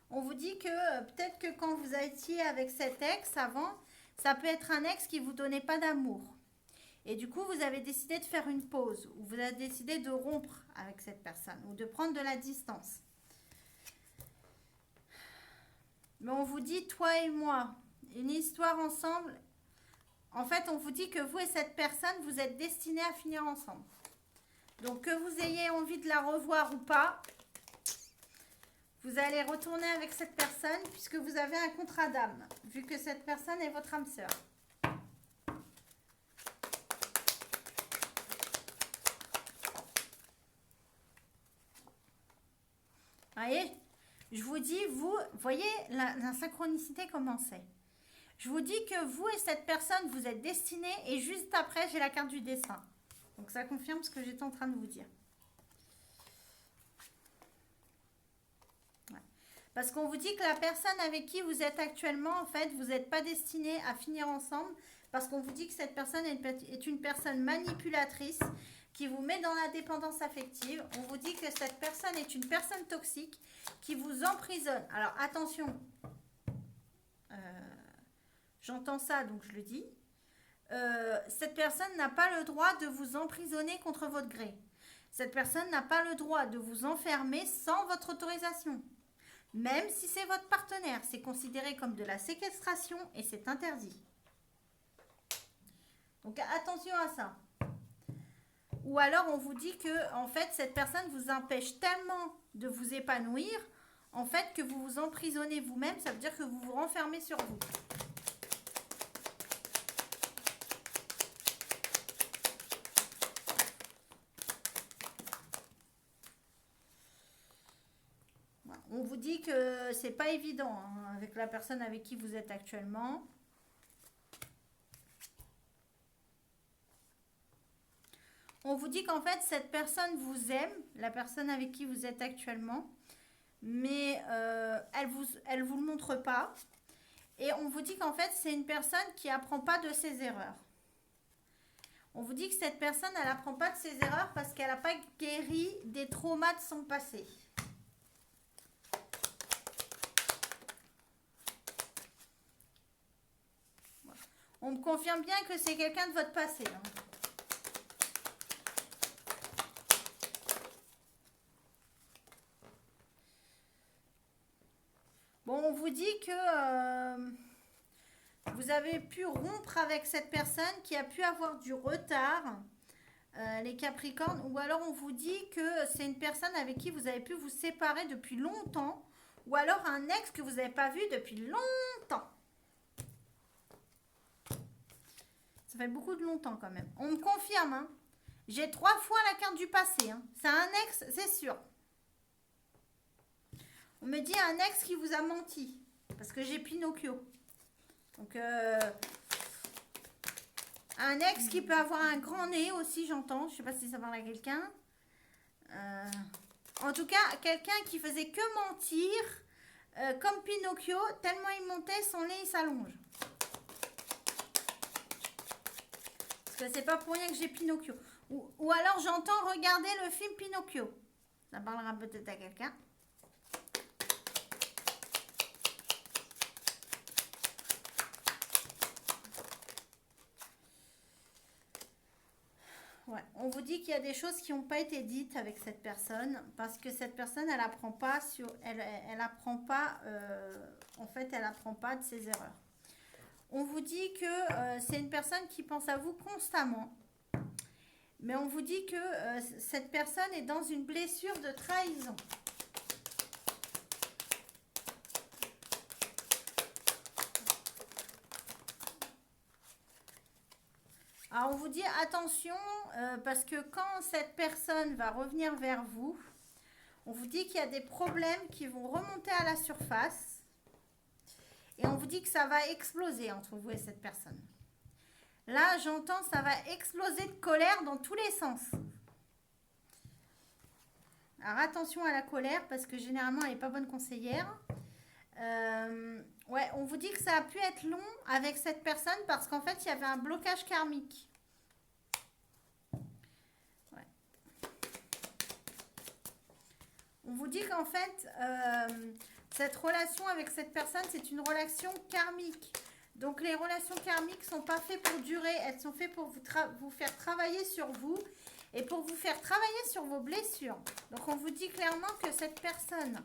On vous dit que peut-être que quand vous étiez avec cet ex avant, ça peut être un ex qui ne vous donnait pas d'amour. Et du coup, vous avez décidé de faire une pause, ou vous avez décidé de rompre avec cette personne, ou de prendre de la distance. Mais on vous dit, toi et moi, une histoire ensemble. En fait, on vous dit que vous et cette personne, vous êtes destinés à finir ensemble. Donc, que vous ayez envie de la revoir ou pas, vous allez retourner avec cette personne puisque vous avez un contrat d'âme, vu que cette personne est votre âme sœur. Voyez, je vous dis, vous voyez la synchronicité comment c'est. Je vous dis que vous et cette personne, vous êtes destinés et juste après, j'ai la carte du destin. Donc, ça confirme ce que j'étais en train de vous dire. Ouais. Parce qu'on vous dit que la personne avec qui vous êtes actuellement, en fait, vous n'êtes pas destinés à finir ensemble. Parce qu'on vous dit que cette personne est une personne manipulatrice qui vous met dans la dépendance affective. On vous dit que cette personne est une personne toxique qui vous emprisonne. Alors, attention, j'entends ça, donc je le dis. cette personne n'a pas le droit de vous emprisonner contre votre gré. Cette personne n'a pas le droit de vous enfermer sans votre autorisation. Même si c'est votre partenaire, c'est considéré comme de la séquestration et c'est interdit. Donc attention à ça. Ou alors on vous dit que en fait cette personne vous empêche tellement de vous épanouir, en fait que vous vous emprisonnez vous-même, ça veut dire que vous vous renfermez sur vous. On vous dit que c'est pas évident hein, avec la personne avec qui vous êtes actuellement. On vous dit qu'en fait, cette personne vous aime, la personne avec qui vous êtes actuellement, mais elle vous le montre pas. Et on vous dit qu'en fait, c'est une personne qui apprend pas de ses erreurs. On vous dit que cette personne, elle apprend pas de ses erreurs parce qu'elle n'a pas guéri des traumas de son passé. On me confirme bien que c'est quelqu'un de votre passé. Hein. Bon, on vous dit que vous avez pu rompre avec cette personne qui a pu avoir du retard, les Capricornes, ou alors on vous dit que c'est une personne avec qui vous avez pu vous séparer depuis longtemps, ou alors un ex que vous n'avez pas vu depuis longtemps. Ça fait beaucoup de longtemps quand même. On me confirme, hein. J'ai 3 fois la carte du passé. Hein. C'est un ex, c'est sûr. On me dit un ex qui vous a menti. Parce que j'ai Pinocchio. Donc, un ex qui peut avoir un grand nez aussi, j'entends. Je ne sais pas si ça parle à quelqu'un. En tout cas, quelqu'un qui faisait que mentir. Comme Pinocchio, tellement il montait, son nez il s'allonge. Parce que c'est pas pour rien que j'ai Pinocchio. Ou alors j'entends regarder le film Pinocchio. Ça parlera peut-être à quelqu'un. Ouais. On vous dit qu'il y a des choses qui n'ont pas été dites avec cette personne parce que cette personne, elle apprend pas elle apprend pas, en fait, elle apprend pas de ses erreurs. On vous dit que c'est une personne qui pense à vous constamment, mais on vous dit que cette personne est dans une blessure de trahison. Alors on vous dit attention parce que quand cette personne va revenir vers vous, on vous dit qu'il y a des problèmes qui vont remonter à la surface et on vous dit que ça va exploser entre vous et cette personne. Là j'entends ça va exploser de colère dans tous les sens. Alors attention à la colère parce que généralement elle n'est pas bonne conseillère. Ouais, on vous dit que ça a pu être long avec cette personne parce qu'en fait, il y avait un blocage karmique. Ouais. On vous dit qu'en fait, cette relation avec cette personne, c'est une relation karmique. Donc, les relations karmiques ne sont pas faites pour durer. Elles sont faites pour vous faire travailler sur vous et pour vous faire travailler sur vos blessures. Donc, on vous dit clairement que cette personne...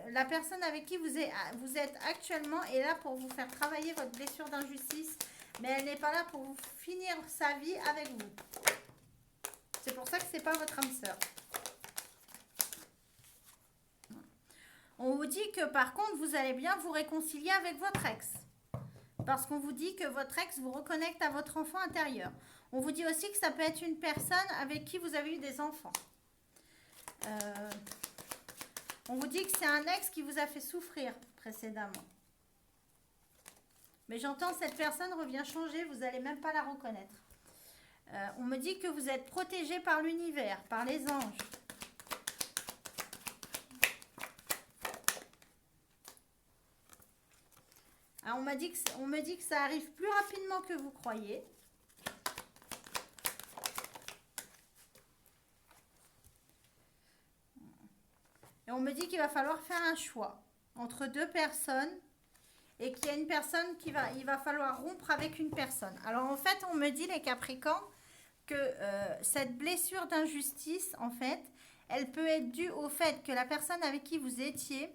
La personne avec qui vous êtes actuellement est là pour vous faire travailler votre blessure d'injustice, mais elle n'est pas là pour vous finir sa vie avec vous. C'est pour ça que ce n'est pas votre âme sœur. On vous dit que par contre, vous allez bien vous réconcilier avec votre ex. Parce qu'on vous dit que votre ex vous reconnecte à votre enfant intérieur. On vous dit aussi que ça peut être une personne avec qui vous avez eu des enfants. On vous dit que c'est un ex qui vous a fait souffrir précédemment. Mais j'entends cette personne revient changer, vous n'allez même pas la reconnaître. On me dit que vous êtes protégé par l'univers, par les anges. Alors on me dit que ça arrive plus rapidement que vous croyez. Et on me dit qu'il va falloir faire un choix entre deux personnes et qu'il y a une personne il va falloir rompre avec une personne. Alors en fait, on me dit les Capricornes que cette blessure d'injustice, en fait, elle peut être due au fait que la personne avec qui vous étiez,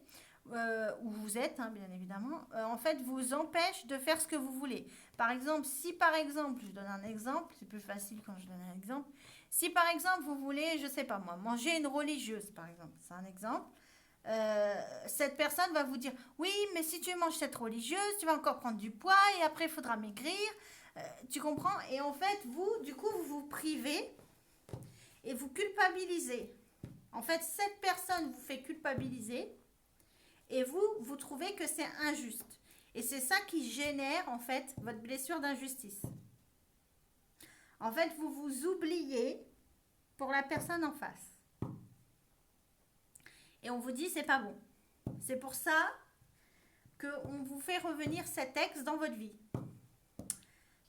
où vous êtes, hein, bien évidemment, en fait, vous empêche de faire ce que vous voulez. Par exemple, si par exemple, je donne un exemple, c'est plus facile quand je donne un exemple, si par exemple vous voulez, je sais pas moi, manger une religieuse, par exemple, c'est un exemple, cette personne va vous dire oui, mais si tu manges cette religieuse, tu vas encore prendre du poids et après il faudra maigrir. Tu comprends? Et en fait, vous, du coup, vous vous privez et vous culpabilisez. En fait, cette personne vous fait culpabiliser et vous, vous trouvez que c'est injuste. Et c'est ça qui génère, en fait, votre blessure d'injustice. En fait, vous vous oubliez pour la personne en face. Et on vous dit, c'est pas bon. C'est pour ça qu'on vous fait revenir cet ex dans votre vie.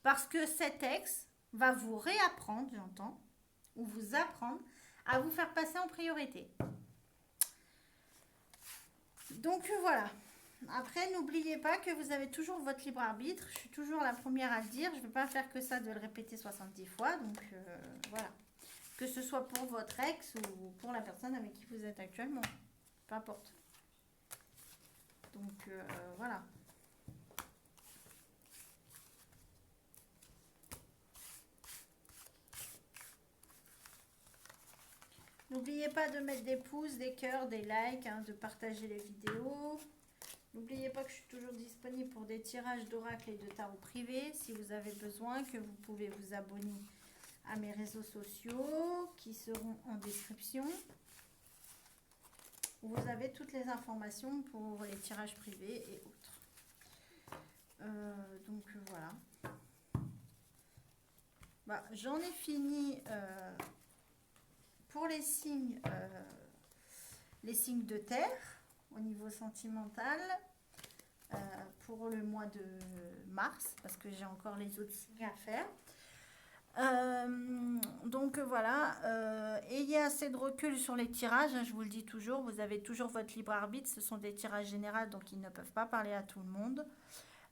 Parce que cet ex va vous réapprendre, j'entends, ou vous apprendre à vous faire passer en priorité. Donc voilà. Après, n'oubliez pas que vous avez toujours votre libre arbitre. Je suis toujours la première à le dire. Je ne vais pas faire que ça de le répéter 70 fois. Donc voilà. Que ce soit pour votre ex ou pour la personne avec qui vous êtes actuellement. Peu importe. Donc voilà. N'oubliez pas de mettre des pouces, des cœurs, des likes, hein, de partager les vidéos. N'oubliez pas que je suis toujours disponible pour des tirages d'oracle et de tarot privé. Si vous avez besoin, que vous pouvez vous abonner à mes réseaux sociaux qui seront en description. Vous avez toutes les informations pour les tirages privés et autres. Donc voilà. Bah, j'en ai fini pour les signes de terre au niveau sentimental pour le mois de mars, parce que j'ai encore les autres signes à faire. Donc voilà, ayez assez de recul sur les tirages, hein, je vous le dis toujours, vous avez toujours votre libre arbitre, ce sont des tirages généraux, donc ils ne peuvent pas parler à tout le monde.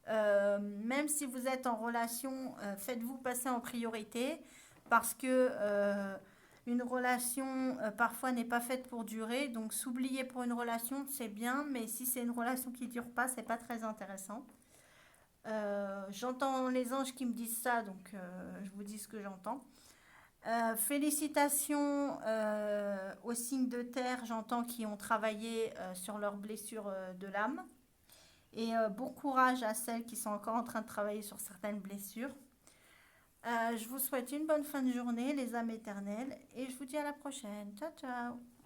Même si vous êtes en relation, faites-vous passer en priorité, parce que une relation parfois n'est pas faite pour durer, donc s'oublier pour une relation c'est bien, mais si c'est une relation qui ne dure pas, c'est pas très intéressant. J'entends les anges qui me disent ça, donc je vous dis ce que j'entends. Félicitations aux signes de terre, j'entends, qui ont travaillé sur leurs blessures de l'âme. Et bon courage à celles qui sont encore en train de travailler sur certaines blessures. Je vous souhaite une bonne fin de journée, les âmes éternelles, et je vous dis à la prochaine. Ciao, ciao!